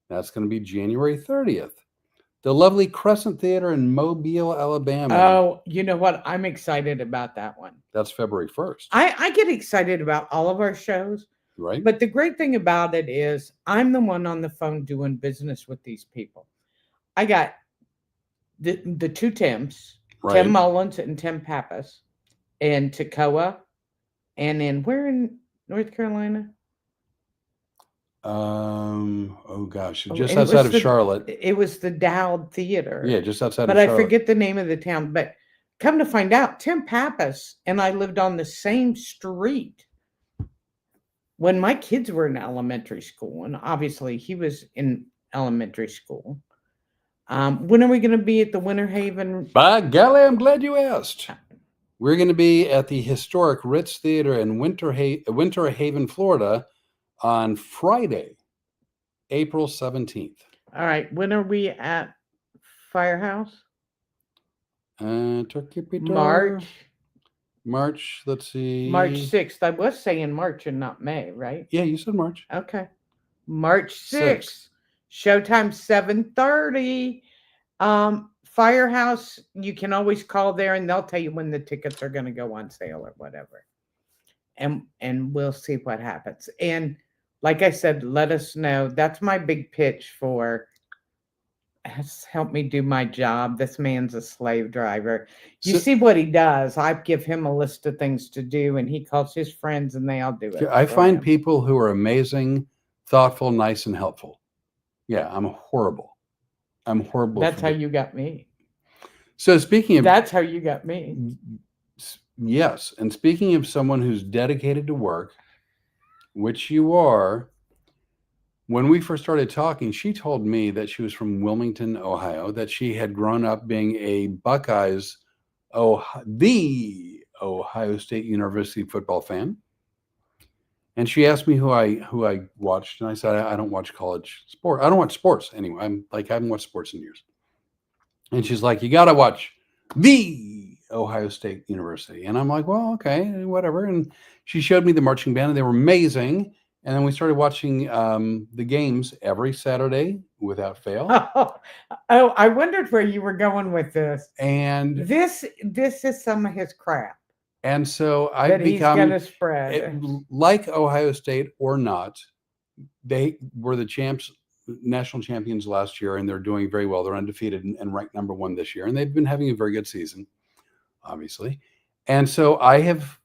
That's going to be January 30th. The lovely Crescent Theater in Mobile, Alabama. Oh, you know what? I'm excited about that one. That's February 1st. I get excited about all of our shows. Right. But the great thing about it is I'm the one on the phone doing business with these people. I got the two Tims. Right. Tim Mullins and Tim Pappas in Toccoa, and then where in North Carolina? Oh gosh, just outside of Charlotte. It was the Dowd Theater. Yeah, just outside but of Charlotte. But I forget the name of the town. But come to find out, Tim Pappas and I lived on the same street when my kids were in elementary school, and obviously he was in elementary school. When are we going to be at the Winter Haven? By golly, I'm glad you asked. We're going to be at the historic Ritz Theater in Winter Haven, Florida on Friday, April 17th. All right. When are we at Firehouse? Turkey Peter. March, let's see. March 6th. I was saying March and not May, right? Yeah, you said March. Okay. March 6th. Showtime 7:30. Firehouse, you can always call there and they'll tell you when the tickets are going to go on sale or whatever. And we'll see what happens. And like I said, let us know. That's my big pitch for help me do my job. This man's a slave driver. You see what he does. I give him a list of things to do and he calls his friends and they all do it. I find people who are amazing, thoughtful, nice, and helpful. Yeah, I'm horrible. That's how you got me. So speaking of... That's how you got me. Yes. And speaking of someone who's dedicated to work, which you are, when we first started talking, she told me that she was from Wilmington, Ohio, that she had grown up being a Buckeyes, the Ohio State University football fan. And she asked me who I watched, and I said, I don't watch college sport. I don't watch sports anyway. I haven't watched sports in years. And she's like, you got to watch the Ohio State University. And I'm like, well, okay, whatever. And she showed me the marching band, and they were amazing. And then we started watching the games every Saturday without fail. Oh, I wondered where you were going with this. And this is some of his crap. And so I've become going to spread. Like Ohio State or not, they were the national champions last year, and they're doing very well. They're undefeated and ranked number 1 this year, and they've been having a very good season, obviously. And so I have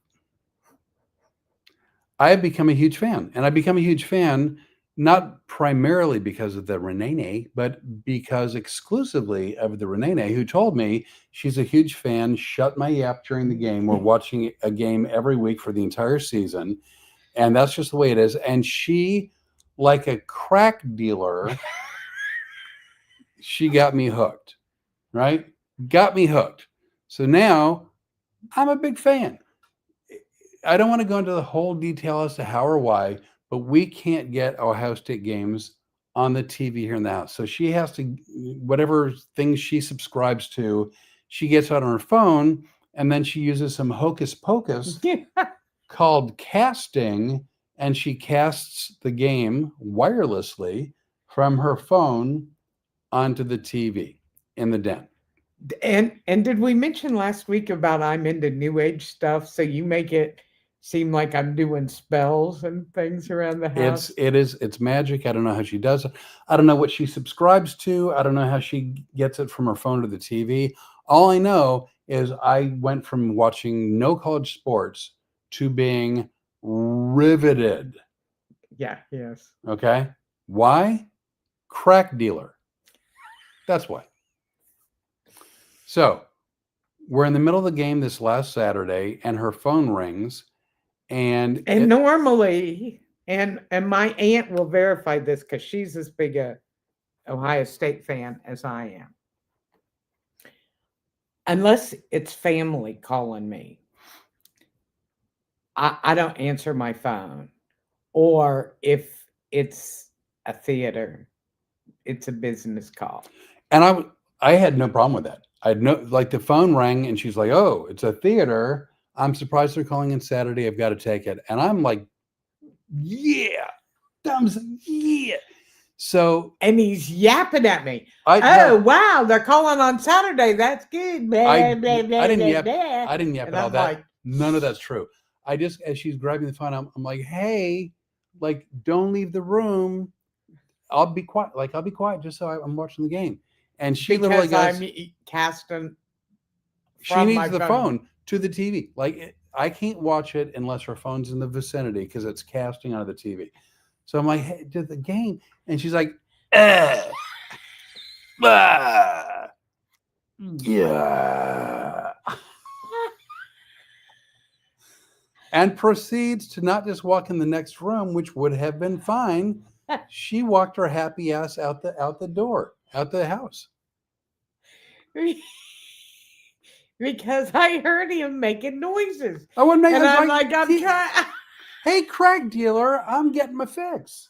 become a huge fan, and I've become a huge fan not primarily because of the Renee, but because exclusively of the Renee, who told me she's a huge fan, shut my yap during the game. We're watching a game every week for the entire season, and that's just the way it is. And she, like a crack dealer, she got me hooked, right? Got me hooked. So now I'm a big fan. I don't want to go into the whole detail as to how or why, but we can't get Ohio State games on the TV here in the house. So she has to, whatever things she subscribes to, she gets out on her phone, and then she uses some hocus pocus called casting, and she casts the game wirelessly from her phone onto the TV in the den. And did we mention last week about I'm into new age stuff? So you make it seem like I'm doing spells and things around the house. It's magic. I don't know how she does it. I don't know what she subscribes to. I don't know how she gets it from her phone to the TV. All I know is I went from watching no college sports to being riveted. Yeah, yes. Okay. Why? Crack dealer. That's why. So we're in the middle of the game this last Saturday, and her phone rings. And normally, and my aunt will verify this because she's as big a Ohio State fan as I am. Unless it's family calling me, I don't answer my phone. Or if it's a theater, it's a business call. And I had no problem with that. Like the phone rang and she's like, oh, it's a theater. I'm surprised they're calling in Saturday. I've got to take it. And I'm like, yeah, thumbs, yeah. So, and he's yapping at me. Wow, they're calling on Saturday. That's good. I didn't yap at all that. Like, none of that's true. I just, as she's grabbing the phone, I'm like, hey, like, don't leave the room. I'll be quiet. Like, I'll be quiet just so I'm watching the game. And she literally goes, I'm casting. She needs the phone to the TV. Like, I can't watch it unless her phone's in the vicinity because it's casting onto the TV. So I'm like, hey, did the game? And she's like, yeah. and proceeds to not just walk in the next room, which would have been fine. She walked her happy ass out the door, out the house. Because I heard him making noises. I wouldn't make. And I I'm was like, I'm trying. Hey, crack dealer, I'm getting my fix.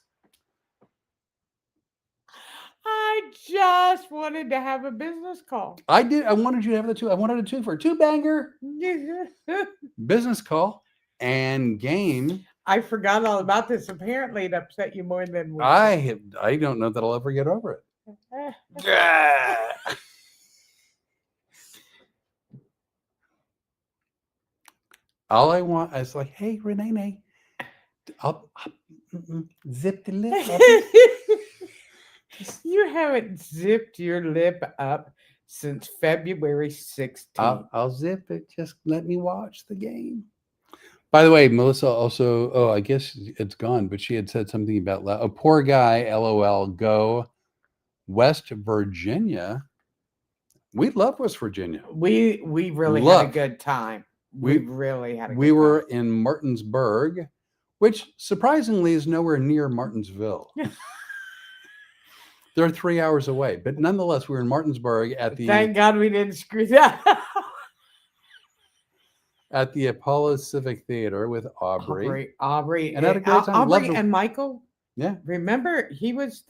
I just wanted to have a business call. I did. I wanted you to have the two. I wanted a two for two banger business call and game. I forgot all about this. Apparently, it upset you more than we. I don't know that I'll ever get over it. All I want is like, hey, Renee, I'll zip the lip up. You haven't zipped your lip up since February 16th. I'll zip it. Just let me watch the game. By the way, Melissa also, I guess it's gone, but she had said something about a poor guy, LOL, go West Virginia. We love West Virginia. We really had a good time. We really had a good time. We were in Martinsburg, which surprisingly is nowhere near Martinsville. They're 3 hours away, but nonetheless, we were in Martinsburg at the. Thank God we didn't screw that up. At the Apollo Civic Theater with Aubrey, and had a great time. Aubrey and Michael. Yeah, remember he's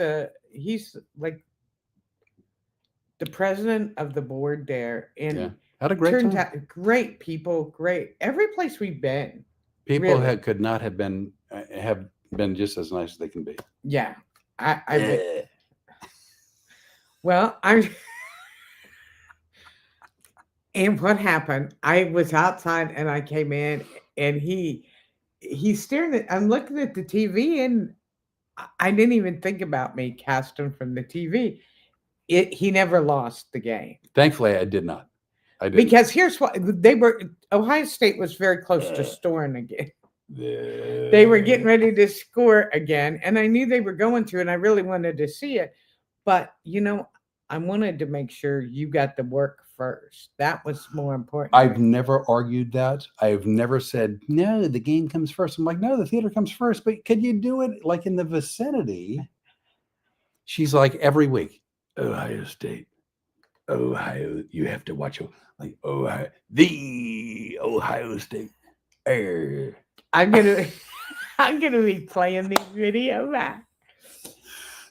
like the president of the board there, and had a great time. Out great people, great. Every place we've been, people could not have been just as nice as they can be. Yeah, well, and what happened? I was outside and I came in and he's staring at. I'm looking at the TV and I didn't even think about me casting from the TV. He never lost the game. Thankfully, I did not. I didn't. Because here's what they were. Ohio State was very close to scoring again. They were getting ready to score again, and I knew they were going to, and I really wanted to see it. But I wanted to make sure you got the work first. That was more important. I've never argued that. I've never said, no, the game comes first. I'm like, no, the theater comes first. But could you do it like in the vicinity? She's like, every week, Ohio State. Ohio, you have to watch like Ohio, the Ohio State. I'm gonna be playing these video back.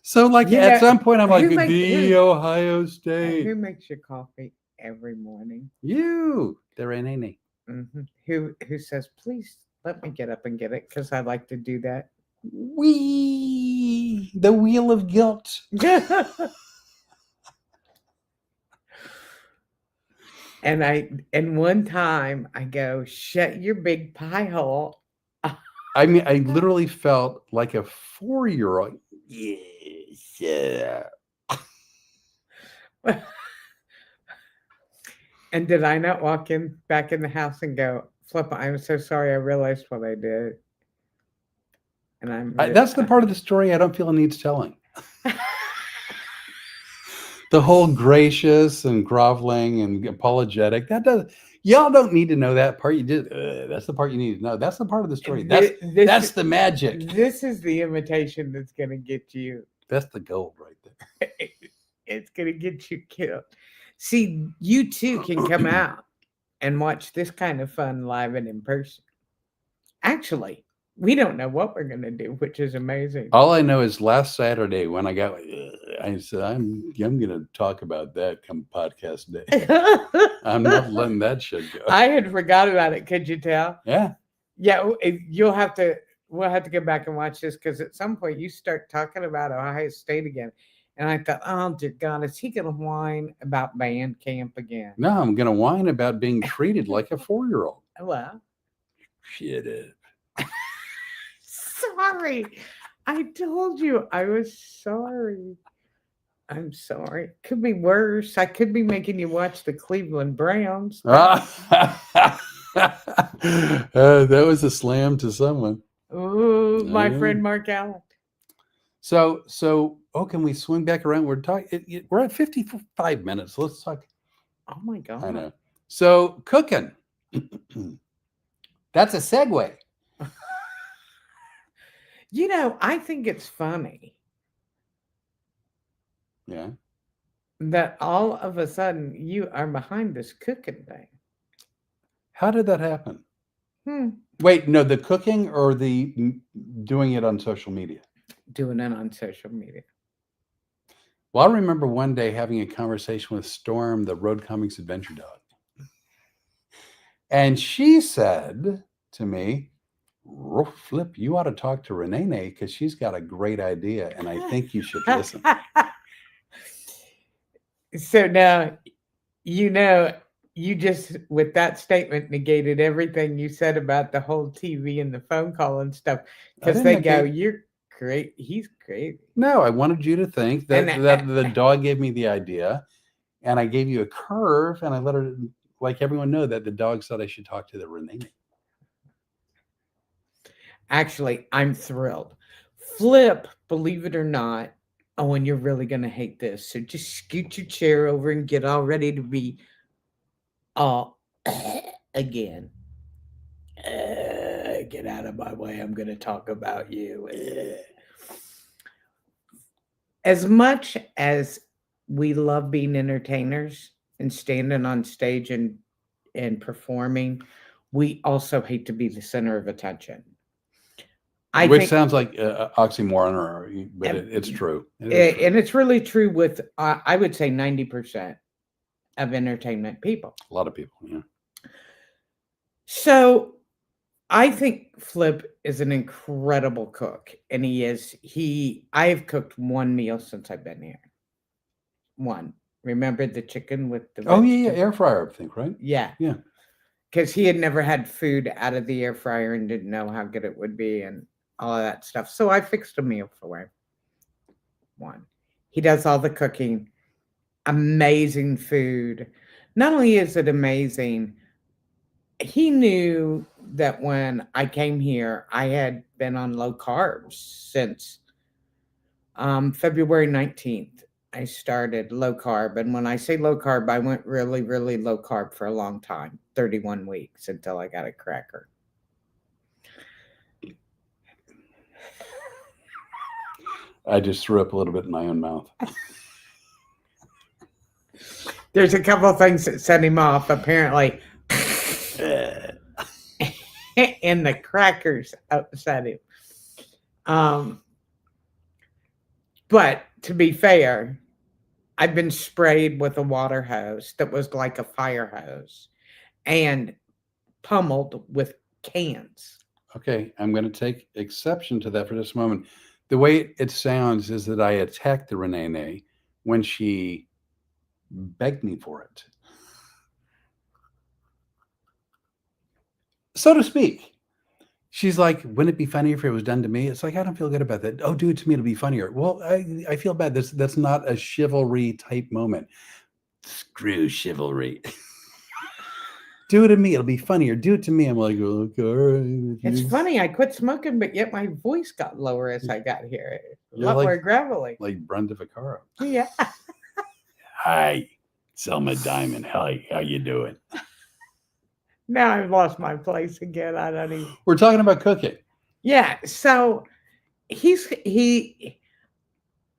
So, like at some point, I'm like, the Ohio State. Who makes your coffee every morning? You, the Renee. Mm-hmm. Who says, please let me get up and get it because I like to do that. The wheel of guilt. And one time I go, shut your big pie hole. I mean, I literally felt like a 4-year-old. Yeah. And did I not walk back in the house and go, Flip, I'm so sorry. I realized what I did. And that's the part of the story I don't feel it needs telling. The whole gracious and groveling and apologetic, y'all don't need to know that part. You just that's the part you need to know. That's the part of the story. That's the magic. This is the invitation that's going to get you. That's the gold right there. It's going to get you killed. See, you too can come out and watch this kind of fun live and in person. Actually, we don't know what we're going to do, which is amazing. All I know is last Saturday when I got, I said, I'm going to talk about that come podcast day. I'm not letting that shit go. I had forgot about it. Could you tell? Yeah. Yeah. We'll have to go back and watch this because at some point you start talking about Ohio State again. And I thought, oh, dear God, is he going to whine about band camp again? No, I'm going to whine about being treated like a 4-year-old. Well. Shut up. Sorry. I told you I was sorry. I'm sorry. Could be worse. I could be making you watch the Cleveland Browns. That was a slam to someone. Oh, my friend Mark Allen. So, can we swing back around? We're at 55 minutes. Let's talk. Oh my God. I know. So, cooking. That's a segue. I think it's funny Yeah. that all of a sudden you are behind this cooking thing. How did that happen? Hmm. Wait, no, the cooking or the doing it on social media? Doing it on social media. Well, I remember one day having a conversation with Storm, the Road Comics Adventure Dog. And she said to me, Flip, you ought to talk to Renee because she's got a great idea and I think you should listen. So now, you just, with that statement, negated everything you said about the whole TV and the phone call and stuff. I Because didn't they go, negate- you're great. He's crazy. No, I wanted you to think that, And that the dog gave me the idea and I gave you a curve and I let her, like everyone know, that the dog said I should talk to the Renee. actually, I'm thrilled. Flip, believe it or not. Oh, and you're really going to hate this. So just scoot your chair over and get all ready to be again. Get out of my way. I'm going to talk about you. As much as we love being entertainers and standing on stage and performing, we also hate to be the center of attention. Which sounds like oxymoron, but it's true. And it's really true with, I would say, 90% of entertainment people. A lot of people, yeah. So I think Flip is an incredible cook, and I have cooked one meal since I've been here. One. Remember the chicken with the air fryer, I think, right? Yeah. Yeah. Because he had never had food out of the air fryer and didn't know how good it would be and all of that stuff. So I fixed a meal for him. One. He does all the cooking. Amazing food. Not only is it amazing, he knew that when I came here, I had been on low carbs since February 19th. I started low carb. And when I say low carb, I went really, really low carb for a long time, 31 weeks until I got a cracker. I just threw up a little bit in my own mouth. There's a couple of things that set him off, apparently. And the crackers upset him. But to be fair, I've been sprayed with a water hose that was like a fire hose and pummeled with cans. Okay, I'm going to take exception to that for just a moment. The way it sounds is that I attacked the Renee when she begged me for it, so to speak. She's like, wouldn't it be funnier if it was done to me? It's like, I don't feel good about that. Oh, do it to me, it'll be funnier. Well, I feel bad. That's not a chivalry type moment. Screw chivalry. Do it to me, it'll be funnier. Do it to me. I'm like, okay, all right. It's funny, I quit smoking, but yet my voice got lower as I got here. A You're lot like- more gravelly. Like Brenda Vaccaro. Yeah. Hi, Selma Diamond. How you doing? Now I've lost my place again. I don't even. We're talking about cooking. Yeah. So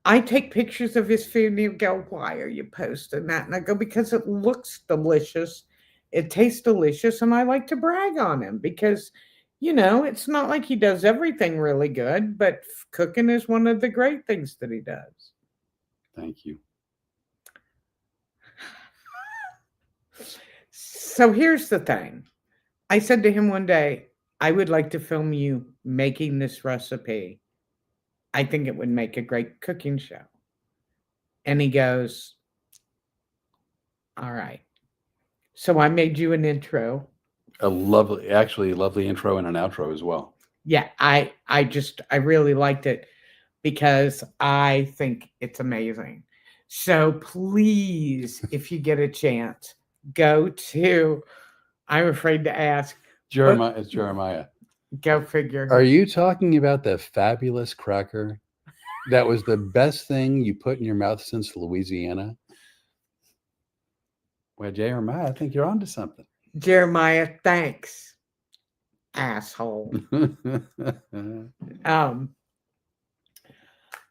I take pictures of his food and he'll go, why are you posting that? And I go, because it looks delicious. It tastes delicious. And I like to brag on him because, it's not like he does everything really good, but cooking is one of the great things that he does. Thank you. So here's the thing. I said to him one day, I would like to film you making this recipe. I think it would make a great cooking show. And he goes, all right. So I made you an intro. A lovely intro and an outro as well. Yeah, I really liked it because I think it's amazing. So please, if you get a chance, go to, I'm afraid to ask. Jeremiah. It's Jeremiah. Go figure. Are you talking about the fabulous cracker that was the best thing you put in your mouth since Louisiana? Well, Jeremiah, I think you're onto something. Jeremiah, thanks. asshole. Um,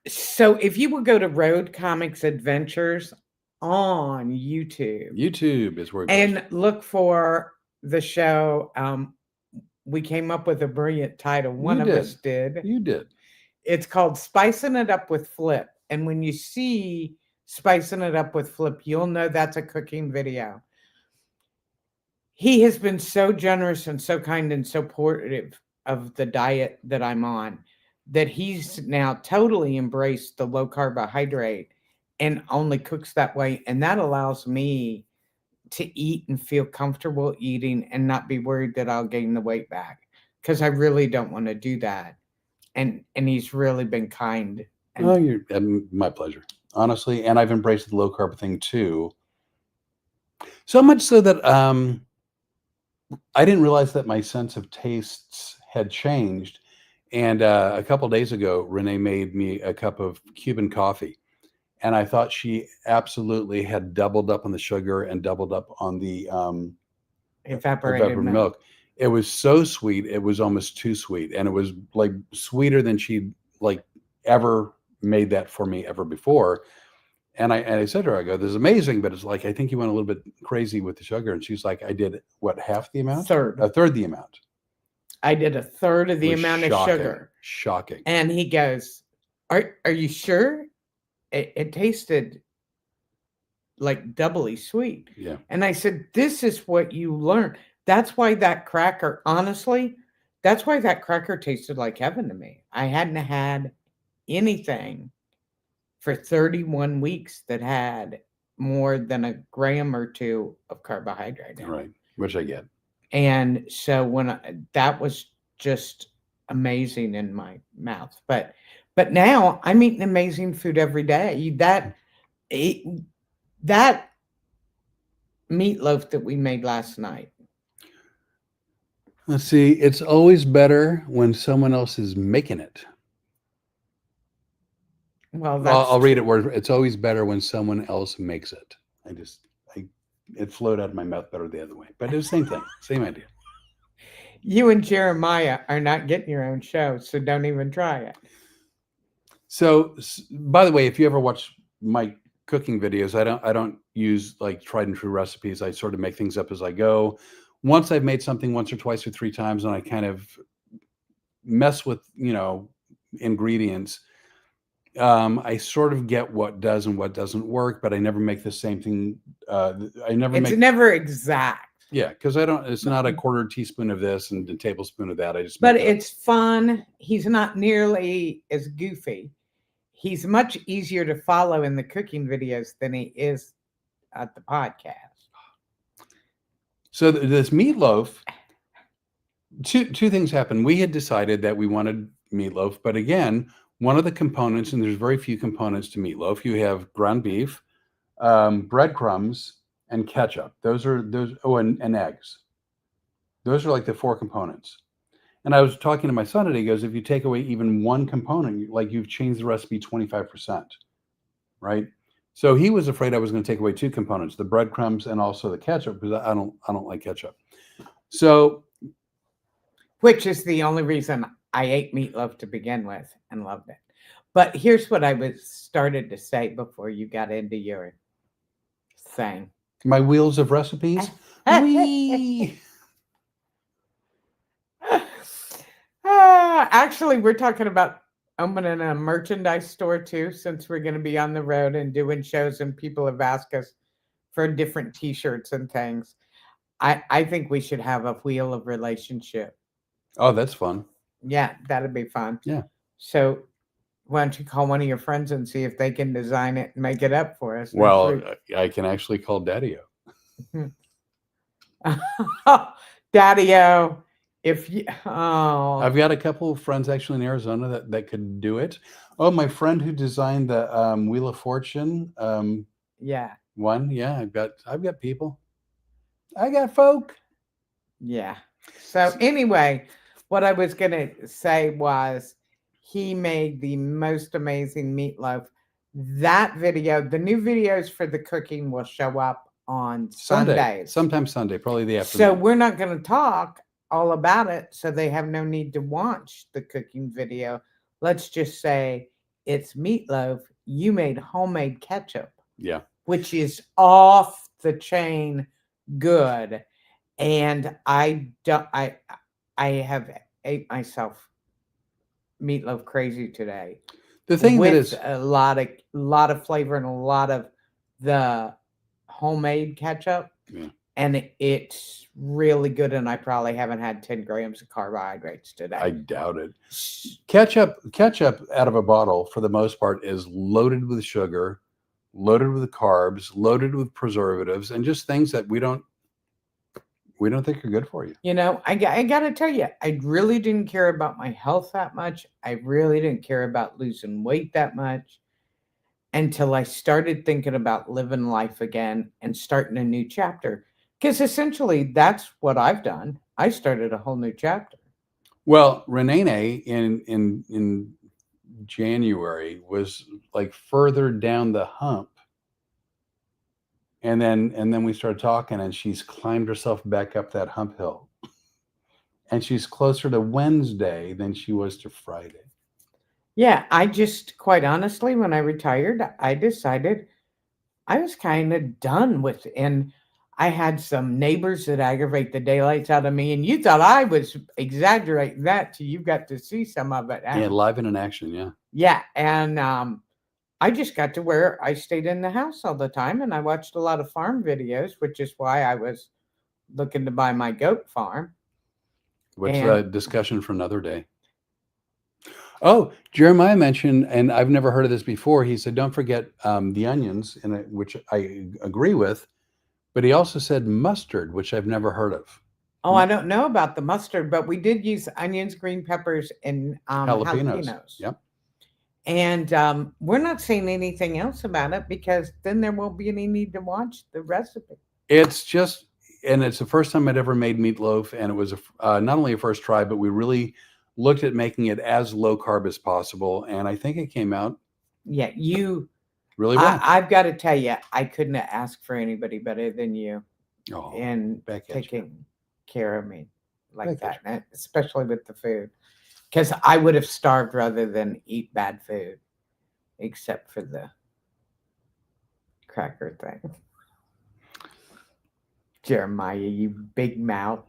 so if you would go to Road Comics Adventures on YouTube YouTube is where we and post look for the show, we came up with a brilliant title. it. One of us did. You did. It's called Spicing It Up with Flip. And when you see Spicing It Up with Flip, you'll know that's a cooking video. He has been so generous and so kind and supportive of the diet that I'm on that he's now totally embraced the low carbohydrate and only cooks that way. And that allows me to eat and feel comfortable eating and not be worried that I'll gain the weight back, because I really don't want to do that. And he's really been kind. And Oh, you're my pleasure, honestly. And I've embraced the low carb thing too. So much so that I didn't realize that my sense of tastes had changed. And a couple days ago, Renee made me a cup of Cuban coffee. And I thought she absolutely had doubled up on the sugar and doubled up on the evaporated milk. It was so sweet, it was almost too sweet. And it was like sweeter than she'd like ever made that for me ever before. And I said to her, I go, this is amazing, but it's like, I think you went a little bit crazy with the sugar. And she's like, I did what, half the amount? A third the amount. I did a third of the It was amount shocking. of sugar. Shocking. And he goes, are you sure? It tasted like doubly sweet. Yeah. And I said, this is what you learn. That's why that cracker, honestly, that's why that cracker tasted like heaven to me. I hadn't had anything for 31 weeks that had more than a gram or two of carbohydrate in it. Right. Which I get. And so that was just amazing in my mouth. But now I'm eating amazing food every day. That meatloaf that we made last night. Let's see. It's always better when someone else is making it. Well, I'll read it word. It's always better when someone else makes it. It flowed out of my mouth better the other way. But it was the same thing. Same idea. You and Jeremiah are not getting your own show, so don't even try it. So, by the way, if you ever watch my cooking videos, I don't use like tried and true recipes. I sort of make things up as I go. Once I've made something once or twice or three times, and I kind of mess with, ingredients, I sort of get what does and what doesn't work, but I never make the same thing. It's never exact. Yeah, because it's not a quarter teaspoon of this and a tablespoon of that. But it's fun. He's not nearly as goofy. He's much easier to follow in the cooking videos than he is at the podcast. So this meatloaf, two things happened. We had decided that we wanted meatloaf, but again, one of the components, and there's very few components to meatloaf. You have ground beef, breadcrumbs, and ketchup. And eggs. Those are like the four components. And I was talking to my son and he goes, if you take away even one component, like you've changed the recipe 25%, right? So he was afraid I was going to take away two components, the breadcrumbs and also the ketchup, because I don't like ketchup. So, which is the only reason I ate meatloaf to begin with and loved it. But here's what I started to say before you got into your thing. My wheels of recipes. Actually, we're talking about opening a merchandise store too, since we're going to be on the road and doing shows, and people have asked us for different T-shirts and things. I think we should have a wheel of relationship. Oh, that's fun. Yeah, that'd be fun. Yeah. So why don't you call one of your friends and see if they can design it and make it up for us? Well, I can actually call Daddy-O. Daddy-O, I've got a couple of friends actually in Arizona that could do it. Oh, my friend who designed the Wheel of Fortune. Yeah. I've got people. I got folk. Yeah. So anyway, what I was going to say was he made the most amazing meatloaf. That video, the new videos for the cooking will show up on Sundays. Sometime Sunday, probably the afternoon. So we're not going to talk all about it, so they have no need to watch the cooking video. Let's just say it's meatloaf. You made homemade ketchup, Yeah. which is off the chain good. And I don't, I have ate myself meatloaf crazy today The thing that with is, a lot of flavor and a lot of the homemade ketchup, yeah, and it's really good. And I probably haven't had 10 grams of carbohydrates I today. doubt it. Ketchup out of a bottle, for the most part, is loaded with sugar, loaded with carbs, loaded with preservatives, and just things that we don't think are good for you. I got to tell you, I really didn't care about my health that much. I really didn't care about losing weight that much until I started thinking about living life again and starting a new chapter. Because essentially, that's what I've done. I started a whole new chapter. Well, Renee in January was like further down the hump, and then we started talking, and she's climbed herself back up that hump hill, and she's closer to Wednesday than she was to Friday. Yeah, I just, quite honestly, when I retired, I decided I was kind of done with it. And I had some neighbors that aggravate the daylights out of me. And you thought I was exaggerating that till you got to see some of it. Yeah, live and in action. Yeah. Yeah. And I just got to where I stayed in the house all the time and I watched a lot of farm videos, which is why I was looking to buy my goat farm. What's And a discussion for another day? Oh, Jeremiah mentioned, and I've never heard of this before. He said, "Don't forget the onions," which I agree with. But he also said mustard, which I've never heard of. oh, I don't know about the mustard, but we did use onions, green peppers, and Jalapenos. jalapenos. Yep. And we're not saying anything else about it because then there won't be any need to watch the recipe. It's just, and it's the first time I'd ever made meatloaf, and it was not only a first try, but we really looked at making it as low carb as possible, and I think it came out Yeah, really well. I've got to tell you, I couldn't have asked for anybody better than you Oh, in back at you. taking care of me like Back that, at and especially with the food. Because I would have starved rather than eat bad food, except for the cracker thing. Jeremiah, you big mouth.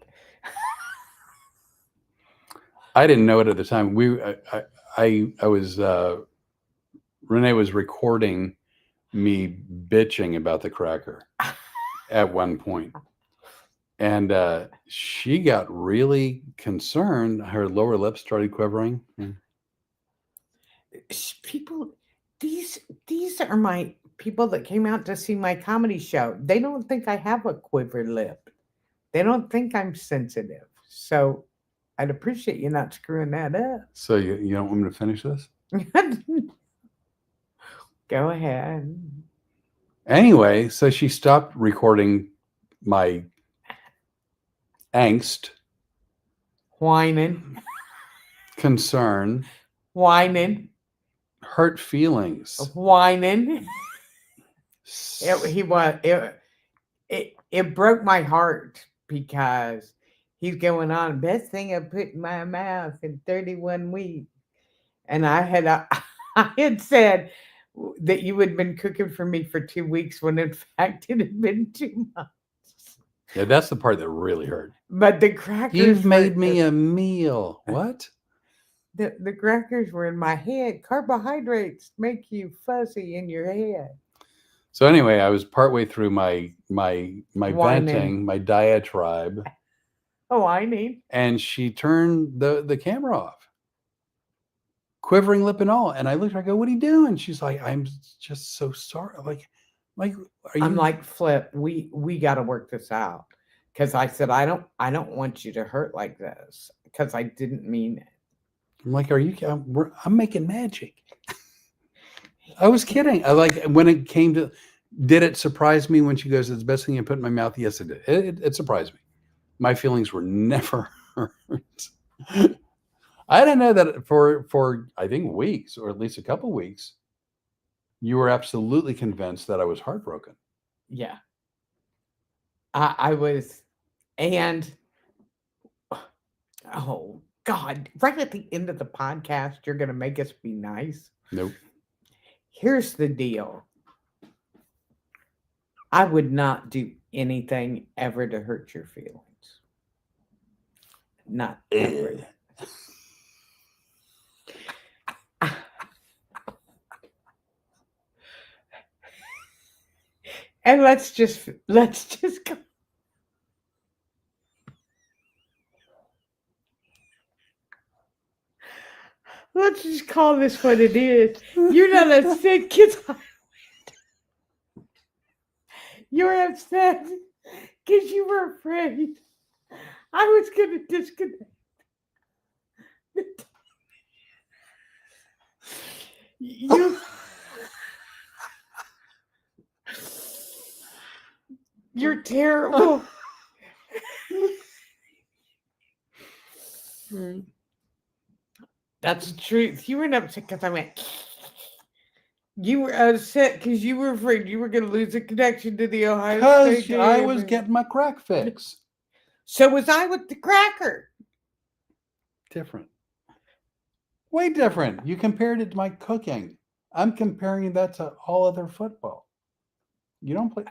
I didn't know it at the time. I was Renee was recording me bitching about the cracker at one point, and she got really concerned. Her lower lip started quivering. People, these are my people that came out to see my comedy show. They don't think I have a quiver lip. They don't think I'm sensitive. So I'd appreciate you not screwing that up. So you don't want me to finish this? Go ahead. Anyway, so she stopped recording my angst, Whining, concern, whining, hurt feelings. whining. It broke my heart because he's going on, best thing I put in my mouth in 31 weeks. And I had said that you had been cooking for me for 2 weeks when in fact it had been 2 months. Yeah, that's the part that really hurt. But the crackers You've made me a meal. What? The crackers were in my head. Carbohydrates make you fuzzy in your head. So anyway, I was partway through my Whining. venting, my diatribe, Oh, I need. and she turned the camera off, quivering lip and all. And I looked at her, I go, "What are you doing?" She's like, "I'm just so sorry." Like, are you? I'm like, Flip, we got to work this out. Because I said, I don't want you to hurt like this. Because I didn't mean it. I'm like, "Are you? I'm making magic." I was kidding. I like when it came to. Did it surprise me when she goes, "It's the best thing I put in my mouth"? Yes, it did. It surprised me. My feelings were never hurt. I didn't know that for I think weeks, or at least a couple weeks, you were absolutely convinced that I was heartbroken. Yeah. I was, and Oh, God. Right at the end of the podcast, you're going to make us be nice. Nope. Here's the deal. I would not do anything ever to hurt your feelings. Not ever. And let's just go. Let's just call this what it is. You're not upset because you're upset because you were afraid I was going to disconnect. You, you're terrible. That's the truth. You weren't upset because I went. You were upset because you were afraid you were going to lose a connection to the Ohio State Because game. I was getting my crack fix. So was I with the cracker. Different. Way different. You compared it to my cooking. I'm comparing that to all other football. You don't play.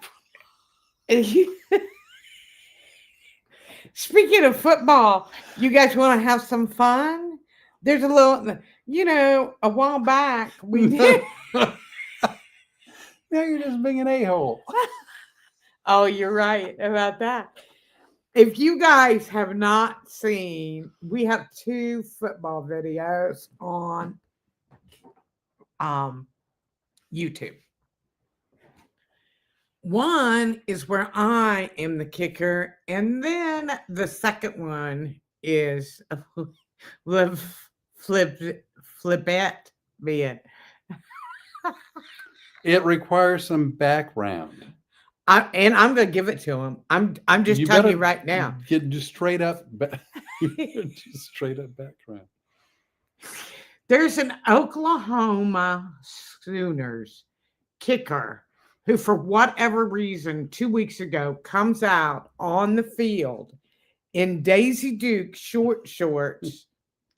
Speaking of football, you guys want to have some fun? There's a little, a while back we did. Now you're just being an a-hole. Oh, you're right about that. If you guys have not seen, we have 2 football videos on YouTube. One is where I am the kicker, and then the second one is Flipette being. It requires some background. And I'm gonna give it to him. I'm just telling you right now. Get just straight up, just straight up background. There's an Oklahoma Sooners kicker who, for whatever reason, 2 weeks ago, comes out on the field in Daisy Duke short shorts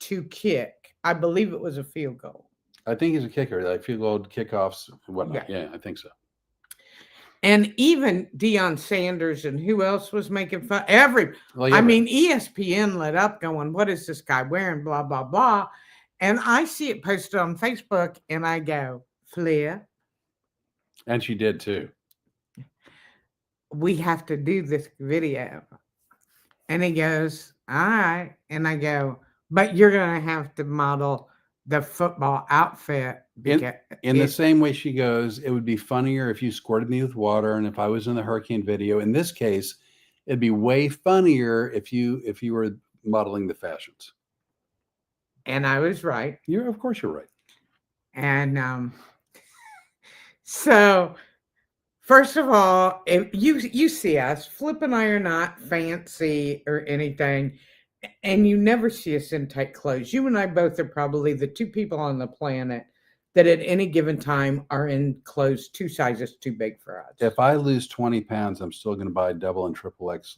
to kick. I believe it was a field goal. I think he's a kicker, like field goal, kickoffs, and whatnot. Yeah, I think so. And even Deion Sanders and who else was making fun? ESPN lit up going, what is this guy wearing? Blah, blah, blah. And I see it posted on Facebook and I go, Flip. And she did too. We have to do this video. And he goes, all right. And I go, but you're going to have to model the football outfit. In the same way she goes, it would be funnier if you squirted me with water, and if I was in the hurricane video. In this case, it'd be way funnier if you were modeling the fashions. And I was right. Of course you're right. And so first of all, if you see us, Flip and I are not fancy or anything. And you never see us in tight clothes. You and I both are probably the 2 people on the planet that at any given time are in clothes 2 sizes too big for us. If I lose 20 pounds, I'm still going to buy double and triple X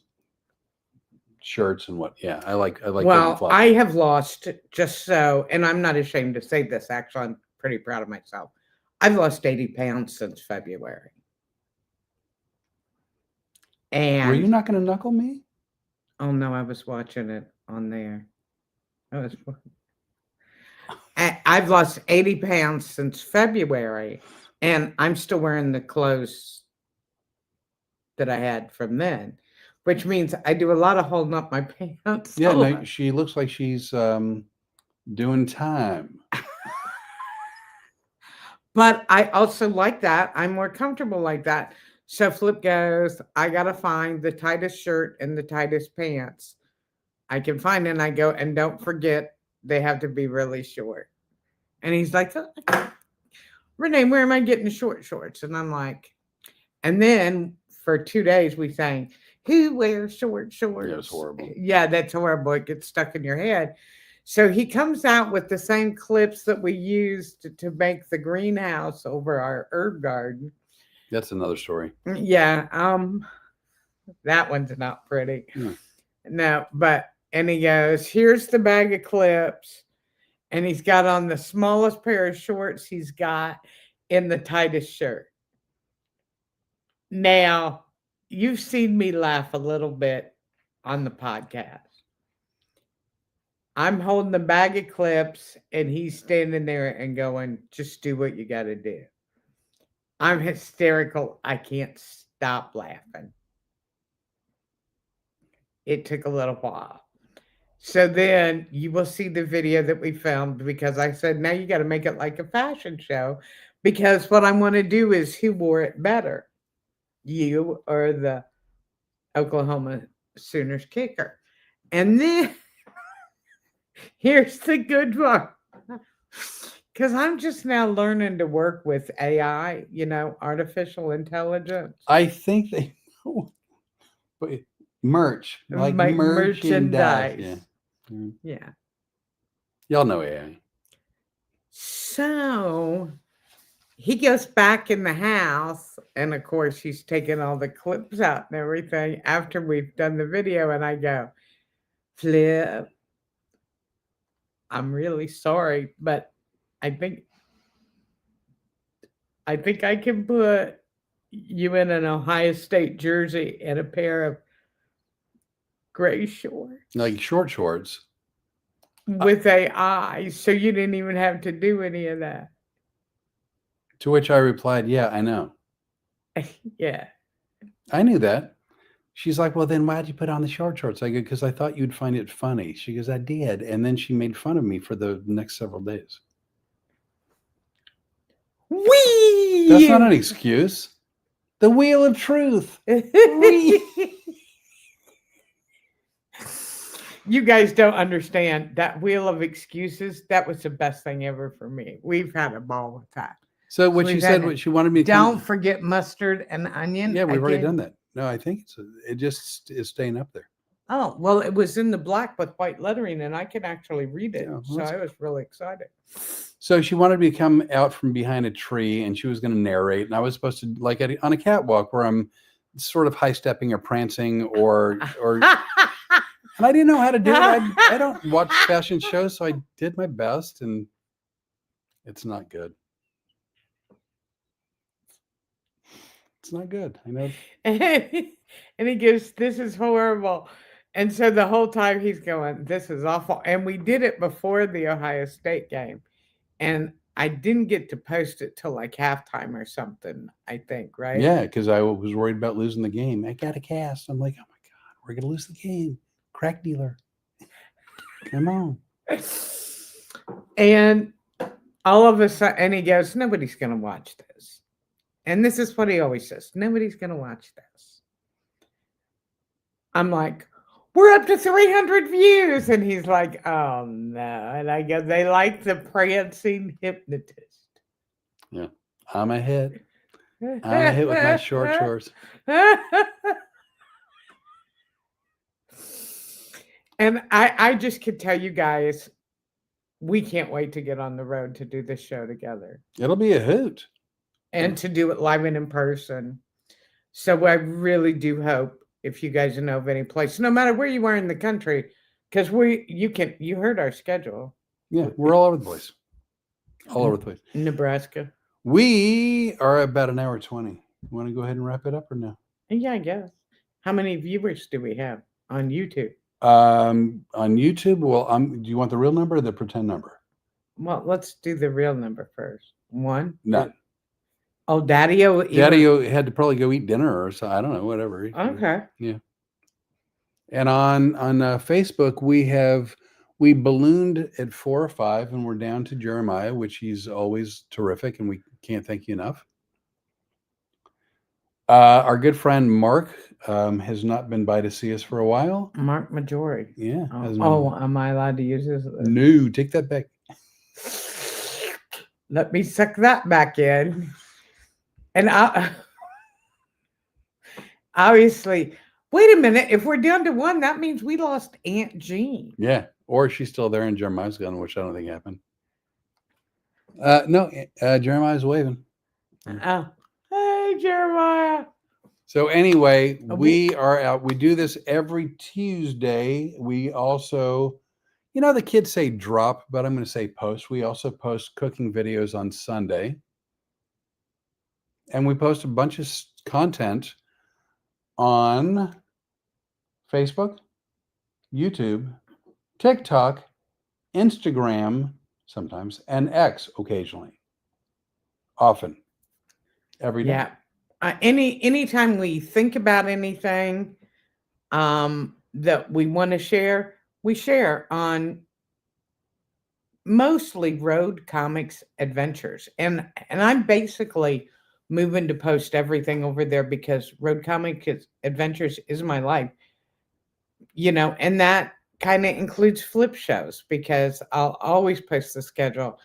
shirts and what. Yeah, I like. Well, I have lost, just so, and I'm not ashamed to say this. Actually, I'm pretty proud of myself. I've lost 80 pounds since February. And were you not going to knuckle me? Oh no, I was watching it on there. I've lost 80 pounds since February, and I'm still wearing the clothes that I had from then, which means I do a lot of holding up my pants. Yeah, no, she looks like she's doing time. But I also like that. I'm more comfortable like that. So Flip goes, I got to find the tightest shirt and the tightest pants I can find. And I go, and don't forget, they have to be really short. And he's like, oh, Renee, where am I getting short shorts? And I'm like, and then for 2 days we sang, who wears short shorts? Yeah, it's horrible. Yeah, that's horrible. It gets stuck in your head. So he comes out with the same clips that we used to make the greenhouse over our herb garden. That's another story. Yeah, that one's not pretty. Hmm. No, but and he goes, "Here's the bag of clips." And he's got on the smallest pair of shorts he's got in the tightest shirt. Now, you've seen me laugh a little bit on the podcast. I'm holding the bag of clips, and he's standing there and going, "Just do what you got to do." I'm hysterical. I can't stop laughing. It took a little while. So then you will see the video that we filmed because I said, now you got to make it like a fashion show because what I want to do is who wore it better, you or the Oklahoma Sooners kicker. And then here's the good one. Because I'm just now learning to work with AI, artificial intelligence. I think they but merch, like Make merchandise. merchandise. Yeah. Yeah. Y'all know AI. So he goes back in the house, and of course, he's taking all the clips out and everything after we've done the video. And I go, Flip, I'm really sorry, but I think I can put you in an Ohio State jersey and a pair of gray shorts Like short shorts. with AI, so you didn't even have to do any of that. To which I replied, yeah, I know. Yeah. I knew that. She's like, well, then why'd you put on the short shorts? I go, because I thought you'd find it funny. She goes, I did. And then she made fun of me for the next several days. Whee! That's not an excuse. The wheel of truth. You guys don't understand that wheel of excuses. That was the best thing ever for me. We've had a ball with that. So what she We've said, had what it. she wanted me to Don't forget mustard and onion. Yeah, we've already again. done that. No, I think it just is staying up there. Oh, well, it was in the black with white lettering, and I can actually read it. Yeah, well, so that's I was really excited. So she wanted me to come out from behind a tree, and she was going to narrate, and I was supposed to like on a catwalk where I'm sort of high stepping or prancing or and I didn't know how to do it. I don't watch fashion shows, so I did my best, and it's not good. It's not good. I know. And he goes, "This is horrible." And so the whole time he's going, "This is awful." And we did it before the Ohio State game. And I didn't get to post it till like halftime or something, I think, right? Yeah, because I was worried about losing the game. I got a cast. I'm like, oh my God, we're going to lose the game. Crack dealer. Come on. And all of a sudden, and he goes, "Nobody's going to watch this." And this is what he always says, "Nobody's going to watch this." I'm like, "We're up to 300 views." And he's like, "Oh, no." And I go, "They like the prancing hypnotist." Yeah. I'm a hit. I'm a hit with my short shorts. And I just could tell you guys, we can't wait to get on the road to do this show together It'll be a hoot. and to do it live and in person. So I really do hope, if you guys know of any place, no matter where you are in the country, because you heard our schedule. Yeah, we're all over the place. All over the place. Nebraska. We are about an hour 20. You want to go ahead and wrap it up or no? Yeah, I guess. How many viewers do we have on YouTube? On YouTube, well, do you want the real number or the pretend number? Well, let's do the real number first. One? None. Oh, Daddy-O. Daddy-O had to probably go eat dinner or so. I don't know, whatever. Okay. Yeah. And on Facebook, we ballooned at 4 or 5, and we're down to Jeremiah, which he's always terrific, and we can't thank you enough. Our good friend Mark has not been by to see us for a while. Mark Majori. Yeah. Am I allowed to use this? No, take that back. Let me suck that back in. And obviously, wait a minute. If we're down to 1, that means we lost Aunt Jean. Yeah. Or she's still there and Jeremiah's gone, which I don't think happened. No, Jeremiah's waving. Oh. Hey, Jeremiah. So anyway, A we are out. We do this every Tuesday. We also, the kids say drop, but I'm going to say post. We also post cooking videos on Sunday. And we post a bunch of content on Facebook, YouTube, TikTok, Instagram sometimes, and X occasionally. Often. Every day. Yeah. Anytime we think about anything that we want to share, we share on mostly road comics adventures. And I'm basically moving to post everything over there because road comics adventures is my life. And that kind of includes flip shows because I'll always post the schedule.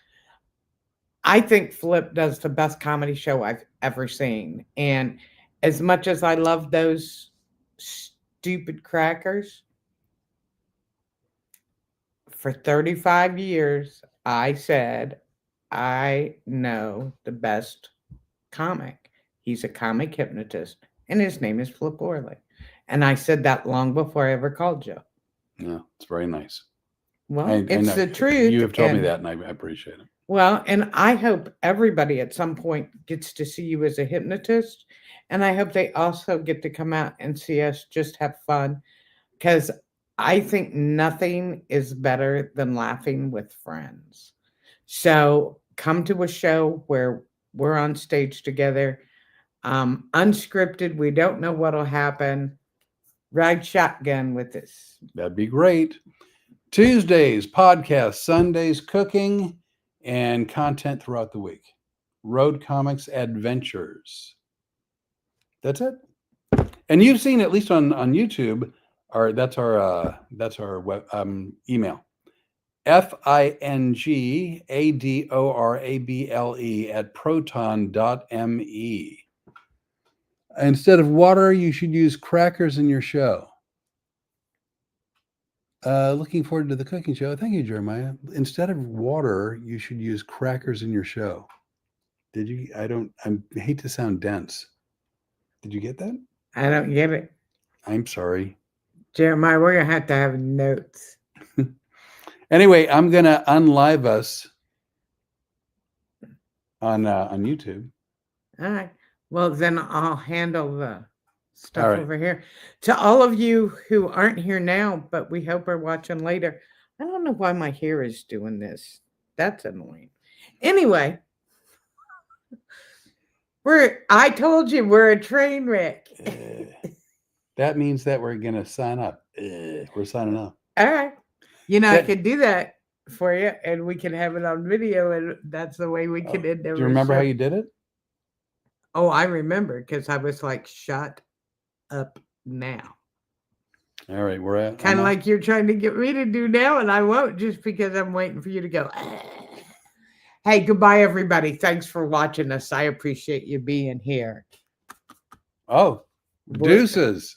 I think Flip does the best comedy show I've ever seen. And as much as I love those stupid crackers, for 35 years, I said, I know the best comic. He's a comic hypnotist, and his name is Flip Orley. And I said that long before I ever called you. Yeah, it's very nice. Well, I it's know. the truth. You have told me that, and I appreciate it. Well, and I hope everybody at some point gets to see you as a hypnotist. And I hope they also get to come out and see us just have fun. Because I think nothing is better than laughing with friends. So come to a show where we're on stage together, unscripted. We don't know what'll happen. Ride shotgun with us. That'd be great. Tuesdays, podcast, Sundays, cooking, and content throughout the week. Road Comics Adventures. That's it. And you've seen, at least on YouTube, that's our web, email. fingadorable@proton.me. Instead of water, you should use crackers in your show. Looking forward to the cooking show. Thank you, Jeremiah. Instead of water, you should use crackers in your show. Did you? I hate to sound dense. Did you get that? I don't get it. I'm sorry. Jeremiah, we're going to have notes. Anyway, I'm going to unlive us on YouTube. All right. Well, then I'll handle the stuff All right. over here. To all of you who aren't here now, but we hope are watching later, I don't know why my hair is doing this. That's annoying. Anyway, I told you we're a train wreck. That means that we're going to sign up. We're signing up. All right. I could do that for you, and we can have it on video, and that's the way we can end. Do you remember how you did it? Oh, I remember, because I was like, shut up now. All right, we're at kind of like you're trying to get me to do now, and I won't, just because I'm waiting for you to go. Hey, goodbye, everybody. Thanks for watching us. I appreciate you being here. Oh, deuces.